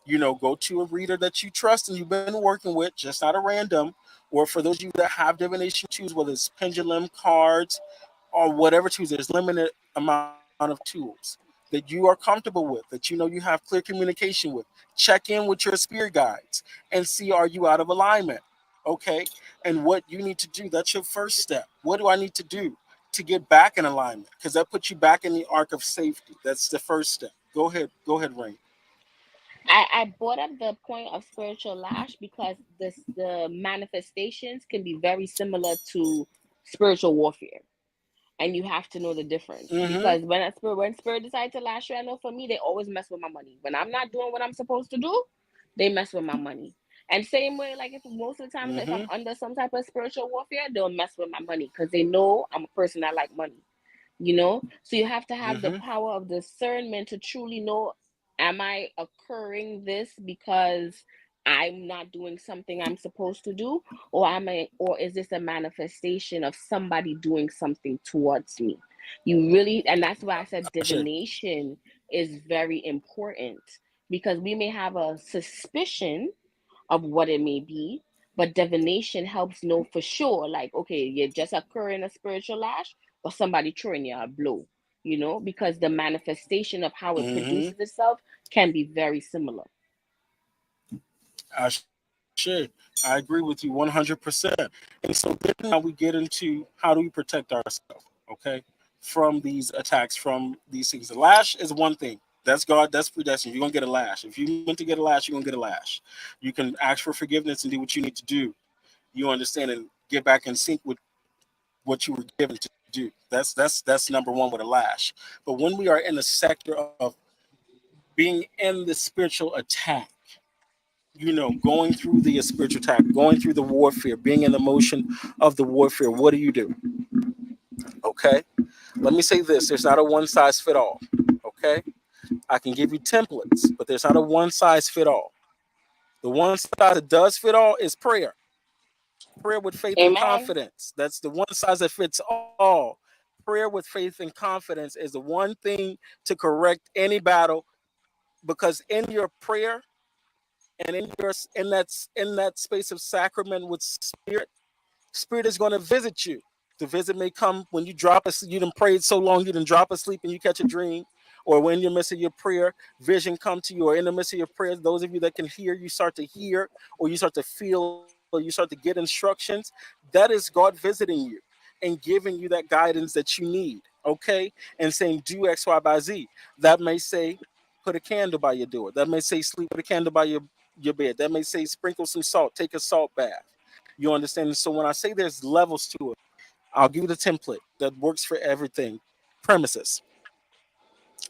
Go to a reader that you trust and you've been working with, just not a random. Or for those of you that have divination tools, whether it's pendulum cards or whatever tools, there's limited amount of tools that you are comfortable with, that you have clear communication with. Check in with your spirit guides and see, are you out of alignment? Okay. And what you need to do, that's your first step. What do I need to do to get back in alignment? Because that puts you back in the arc of safety. That's the first step. Go ahead. Go ahead, Rain. I brought up the point of spiritual lash because the manifestations can be very similar to spiritual warfare, and you have to know the difference. Mm-hmm. Because when spirit decides to lash you, I know for me they always mess with my money. When I'm not doing what I'm supposed to do, they mess with my money. And same way, like if most of the times if Mm-hmm. I'm under some type of spiritual warfare, they'll mess with my money because they know I'm a person that like money. So you have to have the Mm-hmm. power of discernment to truly know, am I occurring this because I'm not doing something I'm supposed to do, or is this a manifestation of somebody doing something towards me? You really, and that's why I said Sure. divination is very important, because we may have a suspicion of what it may be, but divination helps know for sure, like, okay, you're just occurring a spiritual lash or somebody throwing you a blow, because the manifestation of how it Mm-hmm. produces itself can be very similar. I should. I agree with you 100%. And so then now we get into how do we protect ourselves, okay, from these attacks, from these things. The lash is one thing. That's God, that's predestined. You're going to get a lash. If you meant to get a lash, you're going to get a lash. You can ask for forgiveness and do what you need to do. You understand, and get back in sync with what you were given to do. That's number one with a lash. But when we are in the sector of being in the spiritual attack, going through the spiritual attack, going through the warfare, being in the motion of the warfare, what do you do? Okay. Let me say this, there's not a one size fit all. Okay. I can give you templates, but there's not a one size fit all. The one size that does fit all is prayer. Prayer with faith and Amen. confidence. That's the one size that fits all. Prayer with faith and confidence is the one thing to correct any battle, because in your prayer and in that space of sacrament with spirit is going to visit you. The visit may come when you done prayed so long, you done drop asleep and you catch a dream, or when you're missing your prayer, vision come to you, or in the midst of your prayers, those of you that can hear, you start to hear, or you start to feel, or you start to get instructions. That is God visiting you and giving you that guidance that you need, okay? And saying, do X, Y, by Z. That may say, put a candle by your door. That may say, sleep with a candle by your bed. That may say, sprinkle some salt, take a salt bath. You understand? So when I say there's levels to it, I'll give you the template that works for everything. Premises: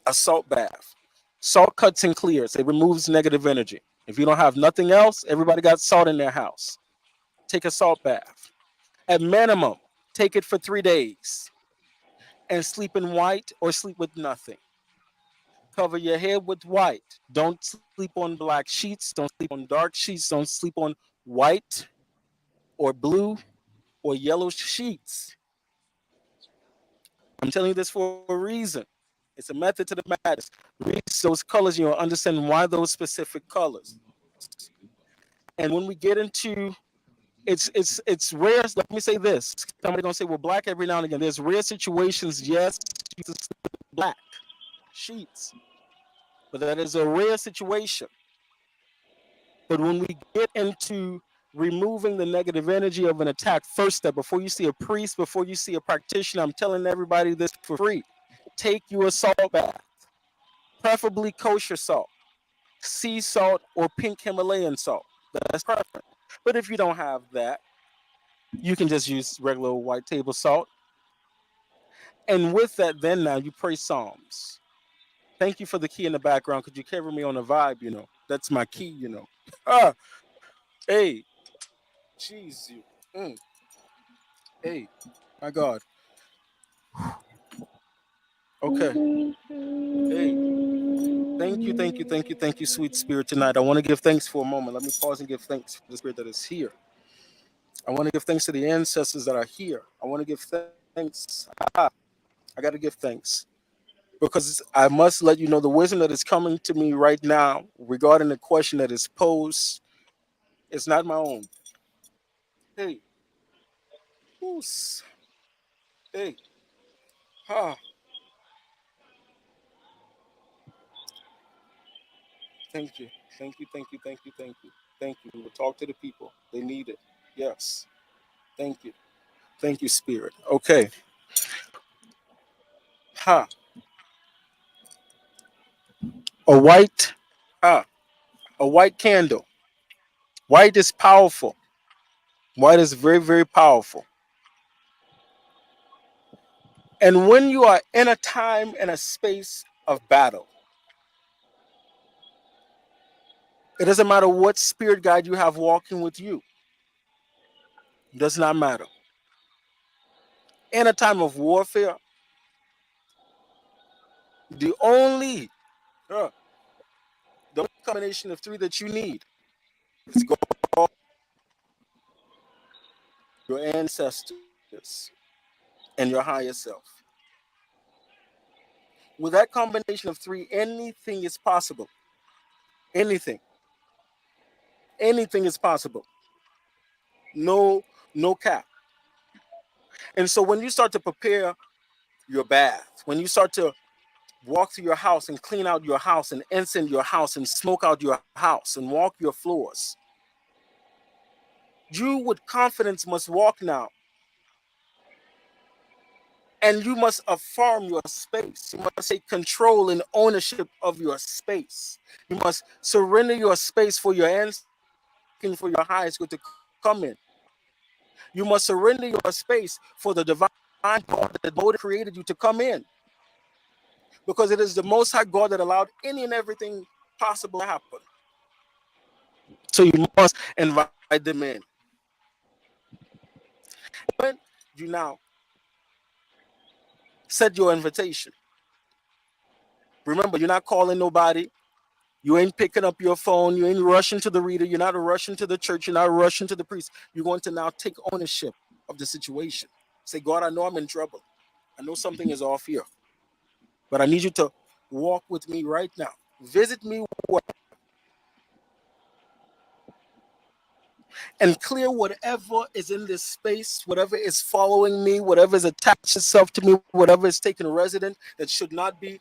a salt bath. Salt cuts and clears. It removes negative energy. If you don't have nothing else, everybody got salt in their house. Take a salt bath. At minimum, take it for 3 days and sleep in white or sleep with nothing. Cover your head with white. Don't sleep on black sheets. Don't sleep on dark sheets. Don't sleep on white or blue or yellow sheets. I'm telling you this for a reason. It's a method to the madness. Read those colors, you'll understand why those specific colors. And when we get into it's rare. Let me say this. Somebody gonna say, well, black every now and again. There's rare situations, yes, you can sleep with black sheets, but that is a rare situation. But when we get into removing the negative energy of an attack, first step, before you see a priest, before you see a practitioner, I'm telling everybody this for free. Take you a salt bath, preferably kosher salt, sea salt, or pink Himalayan salt. That's preference. But if you don't have that, you can just use regular white table salt. And with that, then now you pray Psalms. Thank you for the key in the background. Could you carry me on a vibe? That's my key. Ah, hey, jeez, you. Mm, hey, my God. Okay. Hey, thank you, thank you, thank you, thank you, sweet spirit tonight. I want to give thanks for a moment. Let me pause and give thanks for the spirit that is here. I want to give thanks to the ancestors that are here. I want to give thanks. I got to give thanks because I must let you know the wisdom that is coming to me right now regarding the question that is posed. It's not my own. Hey, who's, hey, ha, thank you, thank you, thank you, thank you, thank you, thank you. We will talk to the people. They need it. Yes, thank you, thank you, spirit. Okay, ha, a white, ha, a white candle. White is powerful. White is very, very powerful. And when you are in a time and a space of battle, it doesn't matter what spirit guide you have walking with you. It does not matter. In a time of warfare, the only uh, the combination of three that you need is God, your ancestors, and your higher self. With that combination of three, anything is possible. Anything. Anything is possible. No, no cap. And so when you start to prepare your bath, when you start to walk through your house and clean out your house and incense your house and smoke out your house and walk your floors, you with confidence must walk now. And you must affirm your space. You must take control and ownership of your space. You must surrender your space for your ancestors, for your highest good to come in. You must surrender your space for the divine God that created you to come in. Because it is the Most High God that allowed any and everything possible to happen. So you must invite them in. When you now set your invitation, remember, you're not calling nobody. You ain't picking up your phone. You ain't rushing to the reader. You're not rushing to the church. You're not rushing to the priest. You're going to now take ownership of the situation. Say, God, I know I'm in trouble. I know something is off here, but I need you to walk with me right now. Visit me and clear whatever is in this space, whatever is following me, whatever is attached itself to me, whatever is taking resident that should not be.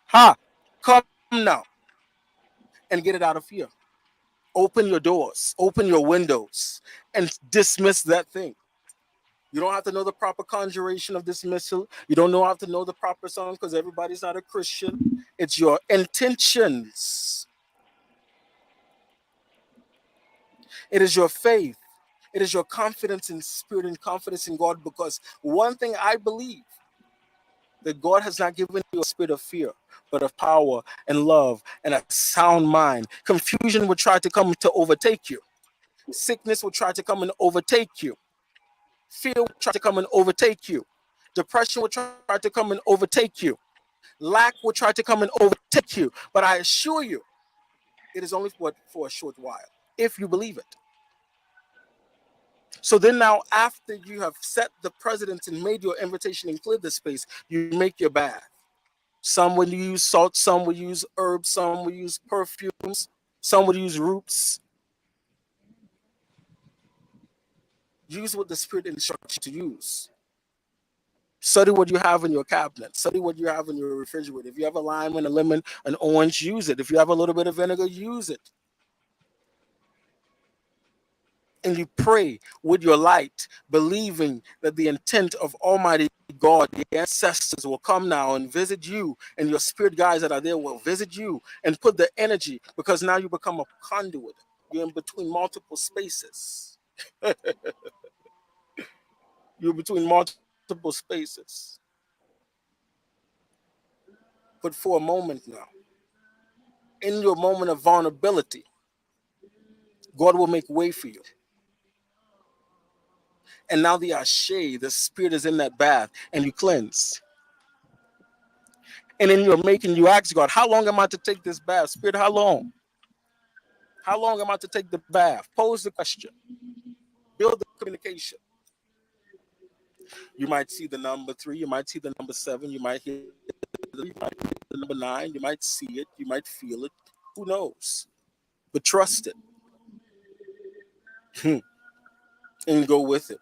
Ha! Come now and get it out of here. Open your doors, open your windows, and dismiss that thing. You don't have to know the proper conjuration of dismissal. You don't know how to know the proper song because everybody's not a Christian. It's your intentions. It is your faith. It is your confidence in spirit and confidence in God. Because one thing I believe that God has not given you a spirit of fear, but of power and love and a sound mind. Confusion will try to come to overtake you. Sickness will try to come and overtake you. Fear will try to come and overtake you. Depression will try to come and overtake you. Lack will try to come and overtake you. But I assure you, it is only for a short while, if you believe it. So then now, after you have set the precedence and made your invitation and cleared the space, you make your bath. Some will use salt, some will use herbs, some will use perfumes, some will use roots. Use what the Spirit instructs you to use. Study what you have in your cabinet. Study what you have in your refrigerator. If you have a lime and a lemon, an orange, use it. If you have a little bit of vinegar, use it. And you pray with your light, believing that the intent of Almighty God, the ancestors, will come now and visit you, and your spirit guides that are there will visit you and put the energy, because now you become a conduit. You're in between multiple spaces. You're between multiple spaces. But for a moment now, in your moment of vulnerability, God will make way for you. And now the ashe, the spirit is in that bath, and you cleanse. And in your making, you ask God, how long am I to take this bath? Spirit, how long? How long am I to take the bath? Pose the question. Build the communication. You might see the number 3, you might see the number 7, you might hear the number 9, you might see it, you might feel it. Who knows? But trust it and go with it.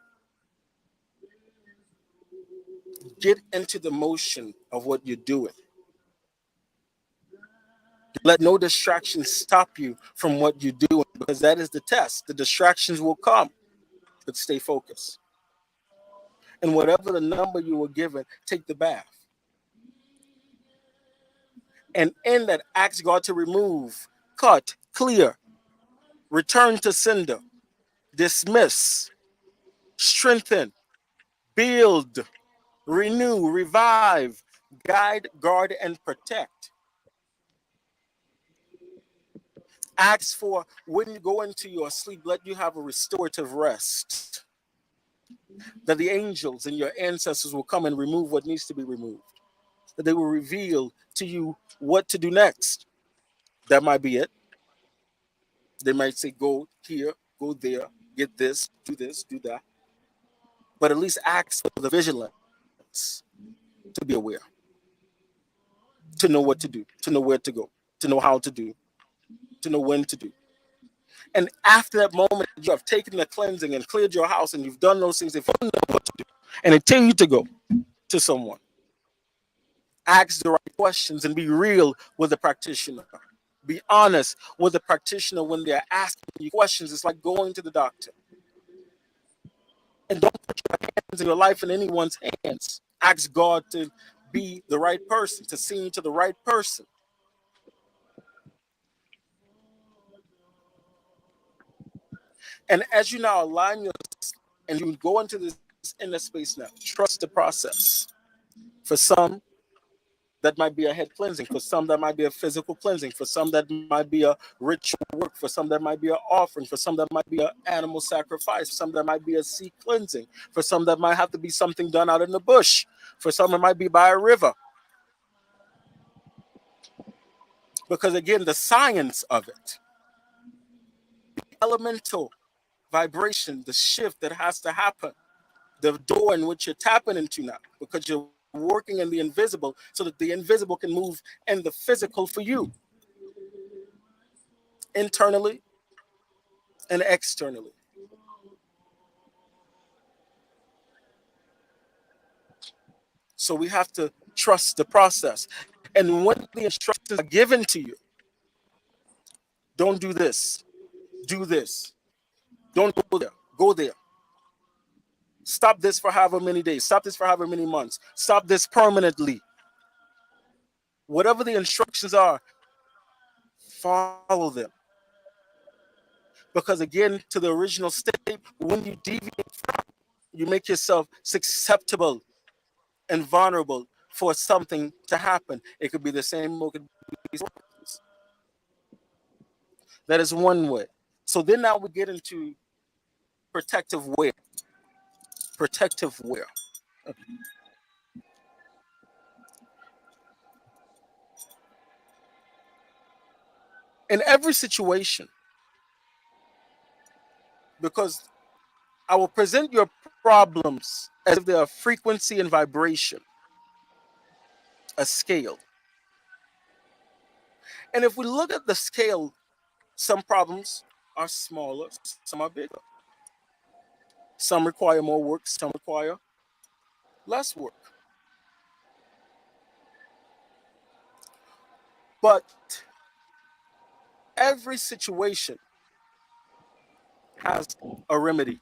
Get into the motion of what you're doing. Let no distractions stop you from what you're doing, because that is the test. The distractions will come, but stay focused. And whatever the number you were given, take the bath. And in that, ask God to remove, cut, clear, return to sender, dismiss, strengthen, build, renew, revive, guide, guard, and protect. Ask for, when you go into your sleep, let you have a restorative rest. That the angels and your ancestors will come and remove what needs to be removed. That they will reveal to you what to do next. That might be it. They might say, go here, go there, get this, do that. But at least ask for the vigilance to be aware, to know what to do, to know where to go, to know how to do, to know when to do. And after that moment, you have taken the cleansing and cleared your house and you've done those things, if you know what to do, and it tell you to go to someone, ask the right questions and be real with the practitioner. Be honest with the practitioner when they're asking you questions. It's like going to the doctor. And don't put your hands in your life in anyone's hands. Ask God to be the right person, to send you to the right person. And as you now align yourself and you go into this inner space now, trust the process. For some, that might be a head cleansing. For some, that might be a physical cleansing. For some, that might be a ritual work. For some, that might be an offering. For some, that might be an animal sacrifice. For some, that might be a sea cleansing. For some, that might have to be something done out in the bush. For some, it might be by a river. Because again, the science of it, the elemental vibration, the shift that has to happen, the door in which you're tapping into now, because you're working in the invisible so that the invisible can move in the physical for you, internally and externally. So we have to trust the process. And when the instructions are given to you, don't do this, do this, don't go there, go there. Stop this for however many days, stop this for however many months, stop this permanently. Whatever the instructions are, follow them. Because again, to the original state, when you deviate, you make yourself susceptible and vulnerable for something to happen. It could be the same, it could be that is one way. So then now we get into protective wear. Protective wear. In every situation, because I will present your problems as if they are frequency and vibration, a scale. And if we look at the scale, some problems are smaller, some are bigger. Some require more work, some require less work. But every situation has a remedy.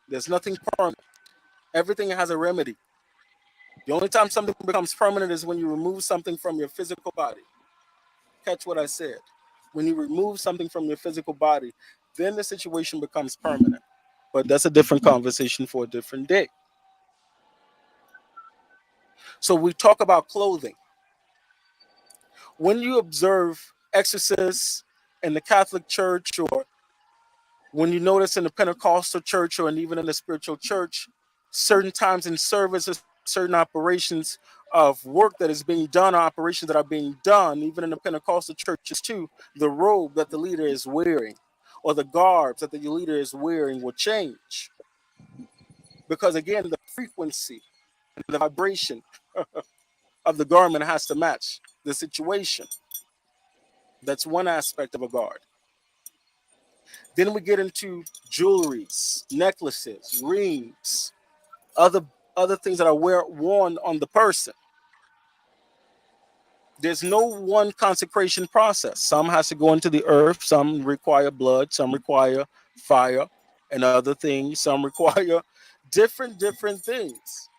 There's nothing permanent. Everything has a remedy. The only time something becomes permanent is when you remove something from your physical body. Catch what I said. When you remove something from your physical body, then the situation becomes permanent. But that's a different conversation for a different day. So we talk about clothing. When you observe exorcists in the Catholic Church, or when you notice in the Pentecostal church, or even in the spiritual church, certain times in services, certain operations of work that is being done, or operations that are being done, even in the Pentecostal churches too, the robe that the leader is wearing or the garbs that the leader is wearing will change. Because again, the frequency and the vibration of the garment has to match the situation. That's one aspect of a guard. Then we get into jewelries, necklaces, rings, other other things that are worn on the person. There's no one consecration process. Some has to go into the earth, some require blood, some require fire and other things, some require different things.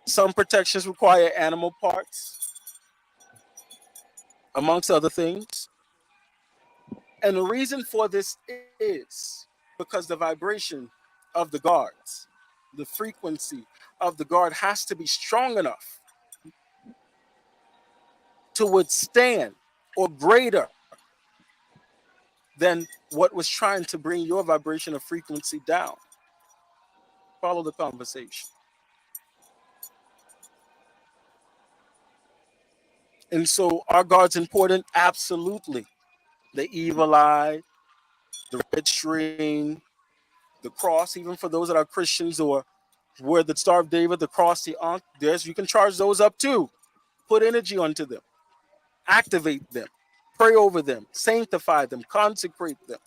Some protections require animal parts, amongst other things. And the reason for this is because the vibration of the guards, the frequency of the guard has to be strong enough to withstand or greater than what was trying to bring your vibration of frequency down. Follow the conversation. And so, are guards important? Absolutely. The evil eye, the red string, the cross, even for those that are Christians or where the Star of David, the cross, the ankh, there's you can charge those up too. Put energy onto them, activate them, pray over them, sanctify them, consecrate them.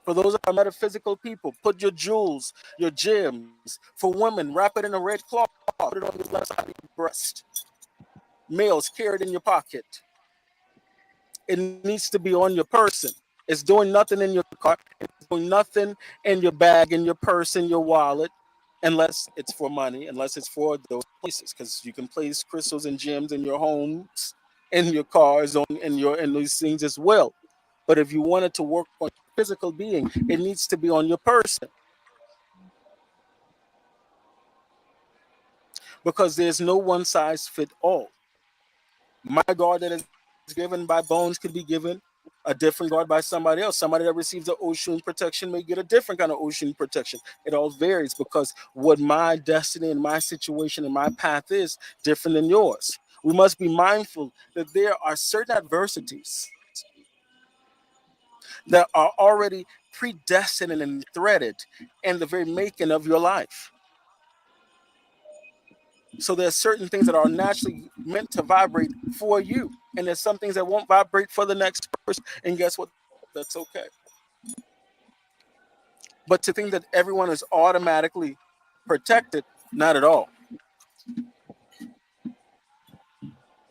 For those that are metaphysical people, put your jewels, your gems. For women, wrap it in a red cloth, put it on your left side of your breast. Males, carry it in your pocket. It needs to be on your person. It's doing nothing in your car. It's doing nothing in your bag, in your purse, in your wallet, unless it's for money, unless it's for those places. Because you can place crystals and gems in your homes, in your cars, in these things as well. But if you want it to work on your physical being, it needs to be on your person. Because there's no one size fit all. My guard that is given by Bones could be given a different guard by somebody else. Somebody that receives the Oshun protection may get a different kind of Oshun protection. It all varies because what my destiny and my situation and my path is different than yours. We must be mindful that there are certain adversities that are already predestined and threaded in the very making of your life. So there's certain things that are naturally meant to vibrate for you, and there's some things that won't vibrate for the next person. And guess what? That's okay. But to think that everyone is automatically protected, not at all.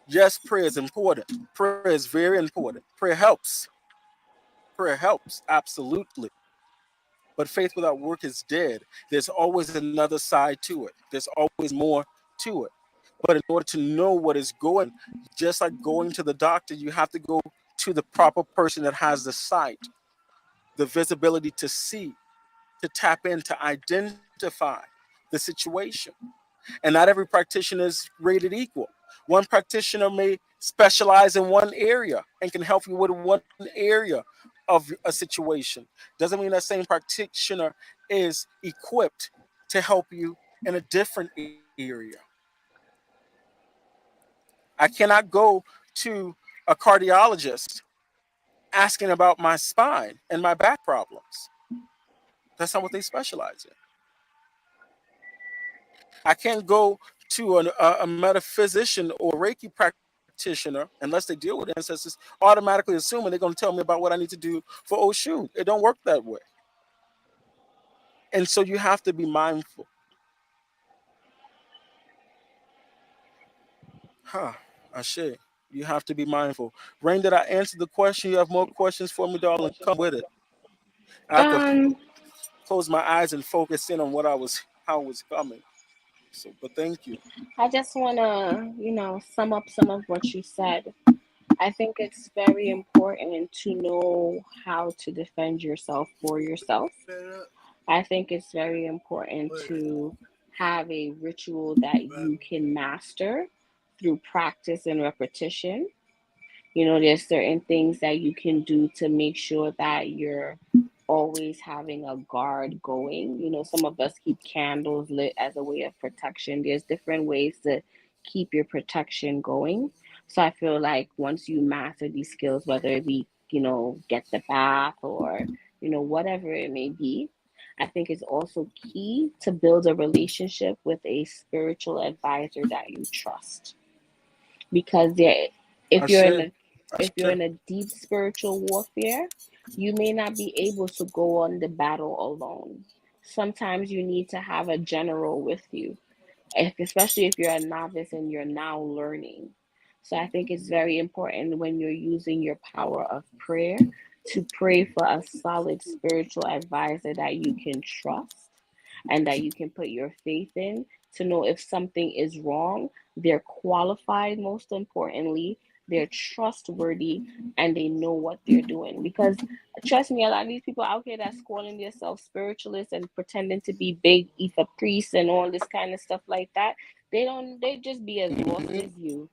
Yes, prayer is important. Prayer is very important. Prayer helps. Prayer helps, absolutely. But faith without work is dead. There's always another side to it. There's always more to it. But in order to know what is going, just like going to the doctor, you have to go to the proper person that has the sight, the visibility to see, to tap in, to identify the situation. And not every practitioner is rated equal. One practitioner may specialize in one area and can help you with one area of a situation. Doesn't mean that same practitioner is equipped to help you in a different area. I cannot go to a cardiologist asking about my spine and my back problems. That's not what they specialize in. I can't go to a metaphysician or Reiki practitioner unless they deal with ancestors, automatically assuming they're going to tell me about what I need to do for Oshun. It don't work that way. And so you have to be mindful. Huh, Ashe. You have to be mindful. Rain, did I answer the question? You have more questions for me, darling? Come with it. I could Um, close my eyes and focus in on what I was how it was coming. So, but thank you. I just want to, sum up some of what you said. I think it's very important to know how to defend yourself for yourself. I think it's very important to have a ritual that you can master through practice and repetition. There's certain things that you can do to make sure that you're always having a guard going. Some of us keep candles lit as a way of protection. There's different ways to keep your protection going. So I feel like once you master these skills, whether it be, get the bath or, whatever it may be, I think it's also key to build a relationship with a spiritual advisor that you trust. Because if you're in Ashe, a if you're Ashe. in a deep spiritual warfare, you may not be able to go on the battle alone. Sometimes you need to have a general with you, especially if you're a novice and you're now learning. So I think it's very important when you're using your power of prayer to pray for a solid spiritual advisor that you can trust and that you can put your faith in to know if something is wrong. They're qualified, most importantly, they're trustworthy, and they know what they're doing. Because trust me, a lot of these people out here that's calling themselves spiritualists and pretending to be big ether priests and all this kind of stuff like that, they just be as lost Mm-hmm. as you.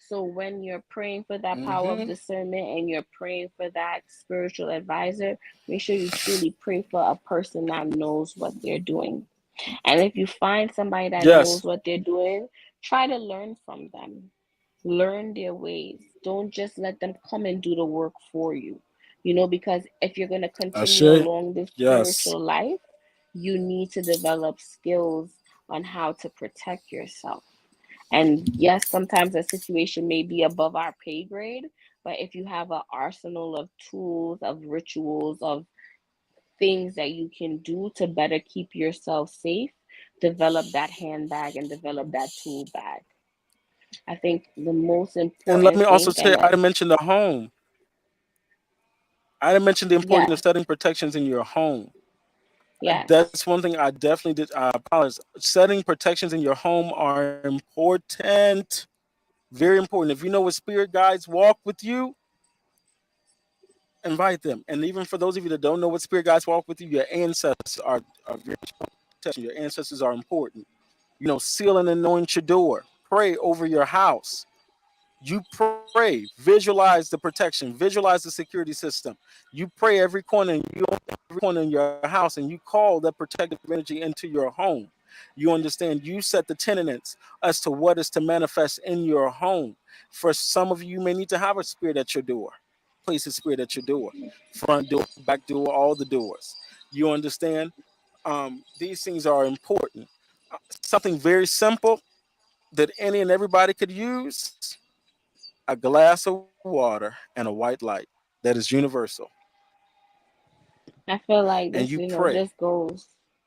So when you're praying for that power of Mm-hmm. discernment and you're praying for that spiritual advisor, make sure you truly pray for a person that knows what they're doing. And if you find somebody that knows Yes. what they're doing, try to learn from them. Learn their ways. Don't just let them come and do the work for you. Because if you're going to continue Ashe. along this Yes. spiritual life, you need to develop skills on how to protect yourself. And yes, sometimes a situation may be above our pay grade, but if you have an arsenal of tools, of rituals, of things that you can do to better keep yourself safe, develop that handbag and develop that tool bag. I think the most And let me important also thing, say, and I didn't mention the home. I didn't mention the importance yes, of setting protections in your home. yes, That's one thing I definitely did. I apologize. Setting protections in your home are important, very important. If you know what spirit guides walk with you, invite them. And even for those of you that don't know what spirit guides walk with you, your ancestors are very protection. Your ancestors are important. Seal and anoint your door. Pray over your house. You pray, visualize the protection, visualize the security system. You pray every corner in your house, and you call that protective energy into your home. You understand? You set the tenets as to what is to manifest in your home. For some of you, you may need to have a spirit at your door. Place a spirit at your door, front door, back door, all the doors. You understand? These things are important. Something very simple that any and everybody could use: a glass of water and a white light. That is universal. I feel like And this, you pray.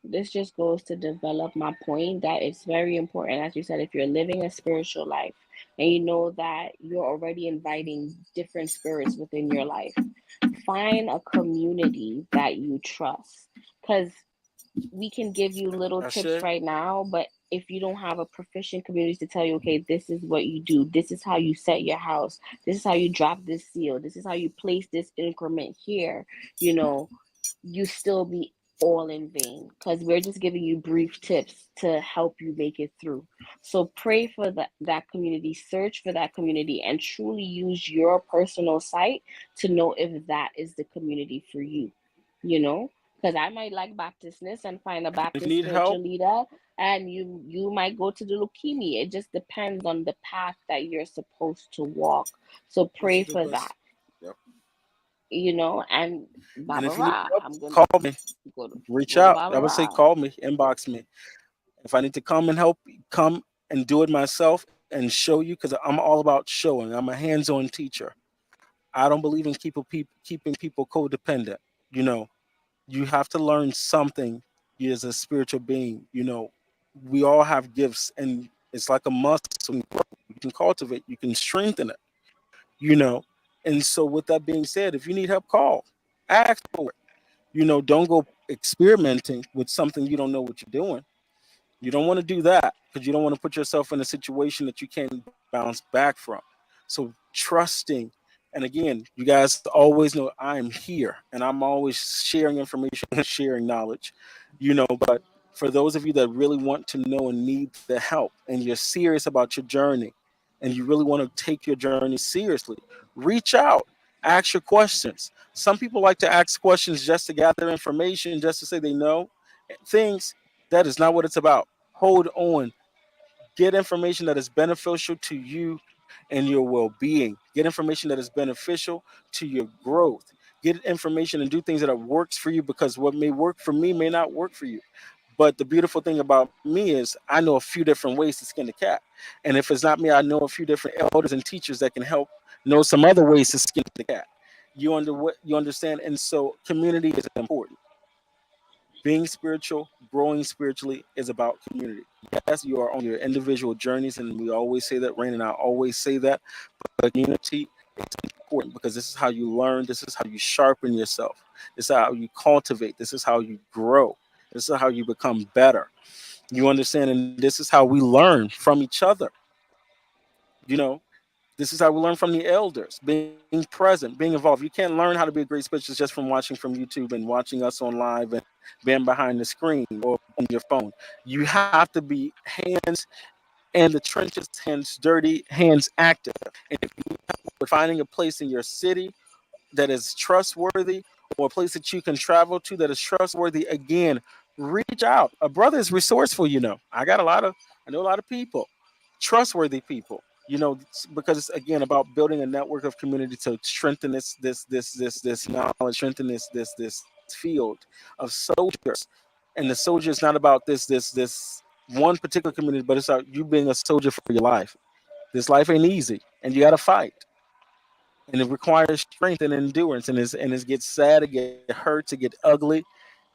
this just goes to develop my point that it's very important, as you said, if you're living a spiritual life and you know that you're already inviting different spirits within your life, find a community that you trust. Because we can give you little tips Ashe. right now, but if you don't have a proficient community to tell you, okay, this is what you do, this is how you set your house, this is how you drop this seal, this is how you place this increment here, you know, you still be all in vain because we're just giving you brief tips to help you make it through. So pray for that community, search for that community, and truly use your personal site to know if that is the community for you. You know, because I might like Baptistness and find a If you Baptist need help, spiritual leader, and you might go to the leukemia. It just depends on the path that you're supposed to walk. So this pray is the for best. that. Yep. And And Baba if you need Ra, help, I'm gonna call me. go to Reach go to out. Baba I would say Ra. call me, inbox me. If I need to come and help, come and do it myself and show you, because I'm all about showing. I'm a hands-on teacher. I don't believe in keeping people codependent. You know, you have to learn something. You as a spiritual being. We all have gifts, and it's like a muscle. You can cultivate. You can strengthen it. you know. And so, with that being said, if you need help, call, ask for it. Don't go experimenting with something you don't know what you're doing. You don't want to do that because you don't want to put yourself in a situation that you can't bounce back from. So, trusting, and again, you guys always know I'm here and I'm always sharing information and sharing knowledge, but for those of you that really want to know and need the help and you're serious about your journey, and you really want to take your journey seriously, reach out, ask your questions. Some people like to ask questions just to gather information, just to say they know things. That is not what it's about. Hold on, get information that is beneficial to you and your well-being. Get information that is beneficial to your growth. Get information and do things that works for you, because what may work for me may not work for you. But the beautiful thing about me is I know a few different ways to skin the cat. And if it's not me, I know a few different elders and teachers that can help know some other ways to skin the cat. You understand? And so community is important. Being spiritual, growing spiritually is about community. Yes, you are on your individual journeys, and we always say that. Rain and I always say that. But community is important because this is how you learn. This is how you sharpen yourself. This is how you cultivate. This is how you grow. This is how you become better. You understand? And this is how we learn from each other. You know, this is how we learn from the elders, being present, being involved. You can't learn how to be a great specialist just from watching from YouTube and watching us on live and being behind the screen or on your phone. You have to be hands in the trenches, hands dirty, hands active. And if you are finding a place in your city that is trustworthy, or a place that you can travel to that is trustworthy, again, reach out. A brother is resourceful. I know a lot of people, trustworthy people. Because it's again about building a network of community to strengthen this knowledge, strengthen this field of soldiers. And the soldier is not about this one particular community, but it's about you being a soldier for your life. This life ain't easy, and you got to fight, and it requires strength and endurance, and it gets sad, it get hurt, it get ugly,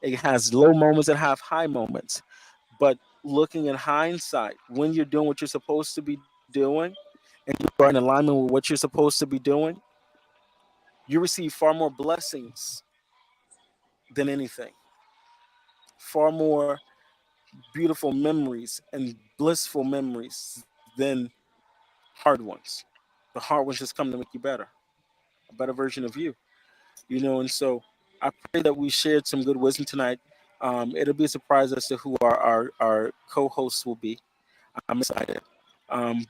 it has low moments and have high moments. But looking in hindsight, when you're doing what you're supposed to be doing, and you are in alignment with what you're supposed to be doing, you receive far more blessings than anything, far more beautiful memories and blissful memories than hard ones. The hard ones just come to make you better, a better version of you. And so I pray that we shared some good wisdom tonight. It'll be a surprise as to who our co-hosts will be. I'm excited,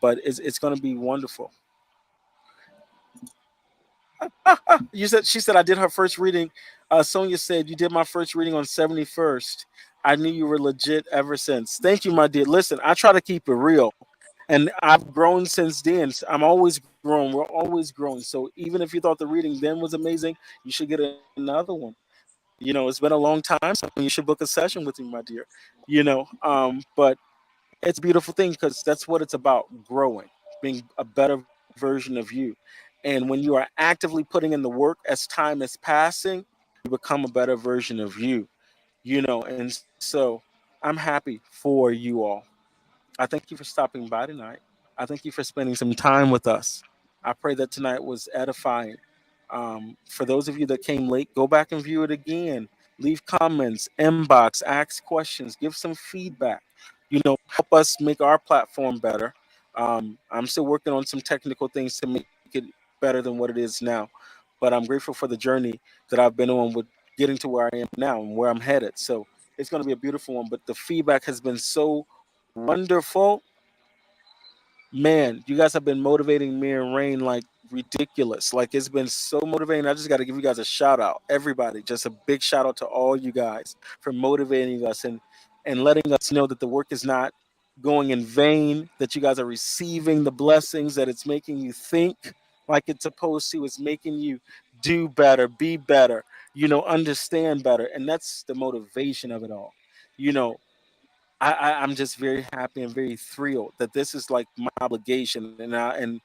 but it's going to be wonderful. She said I did her first reading. Sonia said you did my first reading on 71st. I knew you were legit ever since. Thank you, my dear. Listen, I try to keep it real, and I've grown since then. I'm always growing. We're always growing. So even if you thought the reading then was amazing, you should get another one. It's been a long time, so you should book a session with me, my dear. But it's a beautiful thing because that's what it's about: growing, being a better version of you. And when you are actively putting in the work as time is passing, you become a better version of you. And so I'm happy for you all. I thank you for stopping by tonight. I thank you for spending some time with us. I pray that tonight was edifying. For those of you that came late, go back and view it again. Leave comments, inbox, ask questions, give some feedback. Help us make our platform better. I'm still working on some technical things to make it better than what it is now. But I'm grateful for the journey that I've been on with getting to where I am now and where I'm headed. So it's going to be a beautiful one. But the feedback has been so wonderful. Man, you guys have been motivating me and Rain like ridiculous. Like it's been so motivating. I just got to give you guys a shout out, everybody. Just a big shout out to all you guys for motivating us and letting us know that the work is not going in vain. That you guys are receiving the blessings. That it's making you think like it's supposed to. It's making you do better, be better. Understand better, and that's the motivation of it all. You know, I'm just very happy and very thrilled that this is like my obligation, and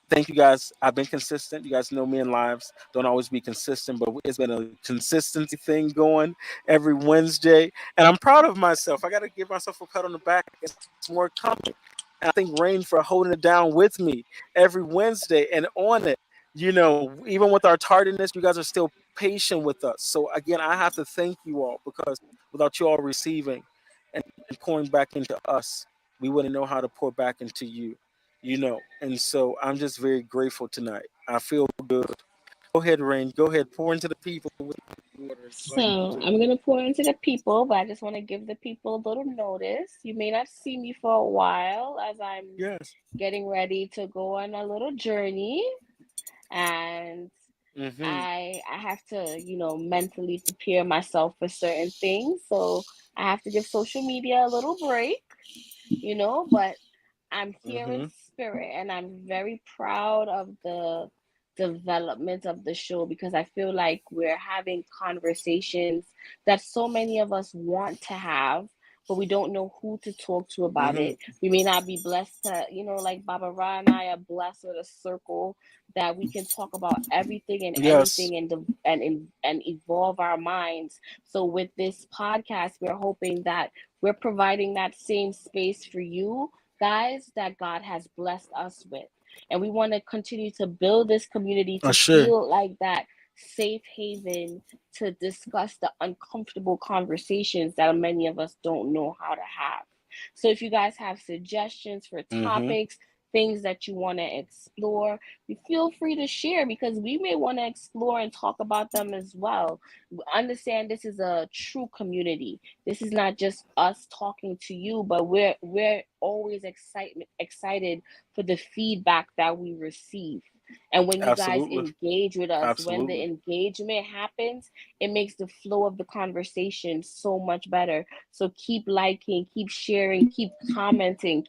thank you guys. I've been consistent. You guys know me in lives don't always be consistent, but it's been a consistency thing going every Wednesday, and I'm proud of myself. I got to give myself a pat on the back. It's more coming. And I thank Rain for holding it down with me every Wednesday and on it. Even with our tardiness, you guys are still patient with us. So again, I have to thank you all because without you all receiving and pouring back into us, we wouldn't know how to pour back into you. And so I'm just very grateful tonight. I feel good. Go ahead, Rain. Go ahead. Pour into the people with water. So I'm gonna pour into the people, but I just want to give the people a little notice. You may not see me for a while as I'm Yes. getting ready to go on a little journey, and Mm-hmm. I have to, mentally prepare myself for certain things. So I have to give social media a little break, but I'm here in Mm-hmm. spirit, and I'm very proud of the development of the show because I feel like we're having conversations that so many of us want to have, but we don't know who to talk to about Mm-hmm. it. We may not be blessed to, like Baba Ra and I are blessed with a circle that we can talk about everything and Yes. anything and evolve our minds. So with this podcast, we're hoping that we're providing that same space for you guys that God has blessed us with. And we want to continue to build this community to Ashe. feel like that safe haven to discuss the uncomfortable conversations that many of us don't know how to have. So if you guys have suggestions for Mm-hmm. topics, things that you want to explore, you feel free to share because we may want to explore and talk about them as well. Understand this is a true community. This is not just us talking to you, but we're always excited for the feedback that we receive. And when you guys Absolutely. engage with us, when the Absolutely. engagement happens, it makes the flow of the conversation so much better. So keep liking, keep sharing, keep commenting,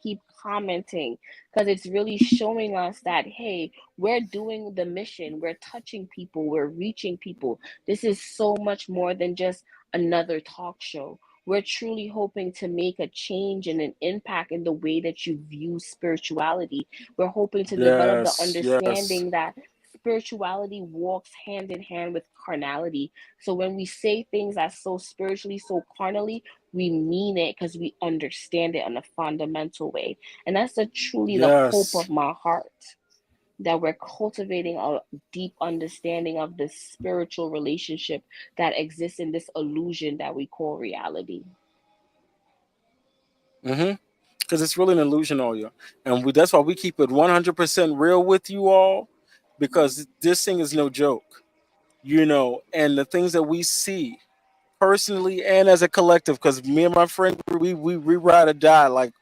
because it's really showing us that, hey, we're doing the mission, we're touching people, we're reaching people. This is so much more than just another talk show. We're truly hoping to make a change and an impact in the way that you view spirituality. We're hoping to develop the Yes. Yes. understanding that spirituality walks hand in hand with carnality. So when we say things that's so spiritually, so carnally, we mean it because we understand it in a fundamental way. And that's truly the hope of Yes. my heart, that we're cultivating a deep understanding of the spiritual relationship that exists in this illusion that we call reality. Mm-hmm. Because it's really an illusion on you. And that's why we keep it 100% real with you all, because this thing is no joke, and the things that we see personally and as a collective, because me and my friend, we ride or die, like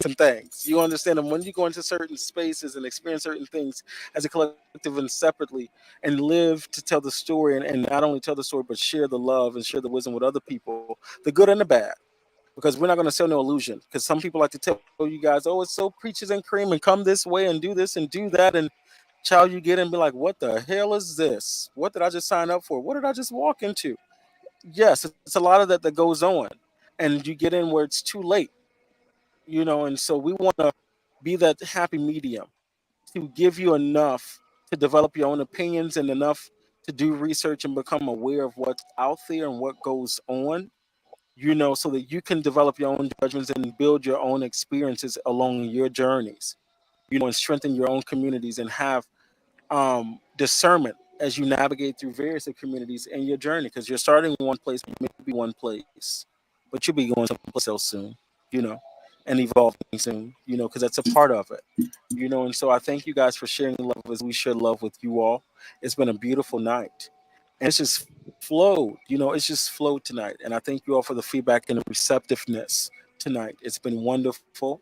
some things. You understand them when you go into certain spaces and experience certain things as a collective and separately, and live to tell the story, and not only tell the story, but share the love and share the wisdom with other people, the good and the bad, because we're not going to sell no illusion. Because some people like to tell you guys, oh, it's so preaches and cream, and come this way and do this and do that, and child, you get in and be like, what the hell is this? What did I just sign up for? What did I just walk into? Yes, it's a lot of that goes on, and you get in where it's too late, and so we want to be that happy medium to give you enough to develop your own opinions and enough to do research and become aware of what's out there and what goes on, so that you can develop your own judgments and build your own experiences along your journeys, and strengthen your own communities and have discernment as you navigate through various communities in your journey, because you're starting in one place, maybe one place, but you'll be going someplace else soon, you know, and evolving soon, because that's a part of it, and so I thank you guys for sharing love as we share love with you all. It's been a beautiful night, and it's just flowed tonight, and I thank you all for the feedback and the receptiveness tonight. It's been wonderful.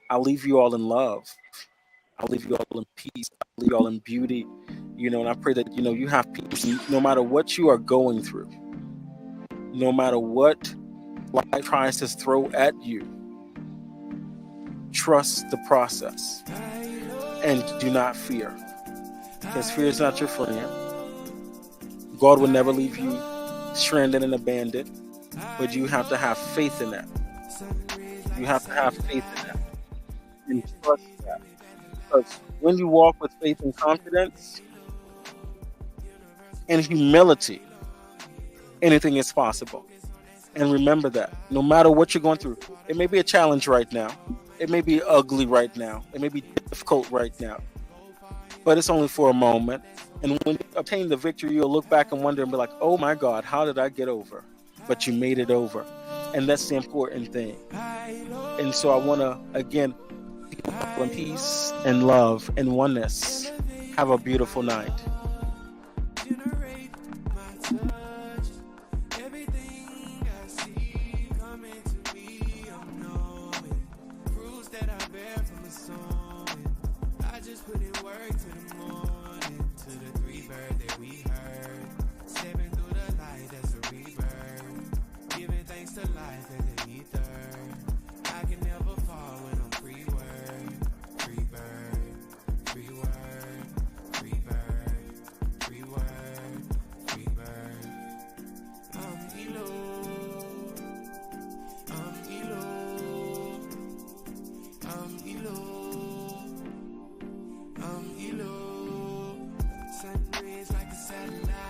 I'll leave you all in love. I'll leave you all in peace. I'll leave you all in beauty, and I pray that you have peace no matter what you are going through, no matter what life tries to throw at you. Trust the process and do not fear, because fear is not your friend. God will never leave you stranded and abandoned, but you have to have faith in that. You have to have faith in that and trust that, because when you walk with faith and confidence and humility, anything is possible. And remember that no matter what you're going through, it may be a challenge right now, it may be ugly right now, it may be difficult right now, but it's only for a moment. And when you obtain the victory, you'll look back and wonder and be like, oh my God, how did I get over? But you made it over. And that's the important thing. And so I want to, again, people in peace and love and oneness. Have a beautiful night. at night.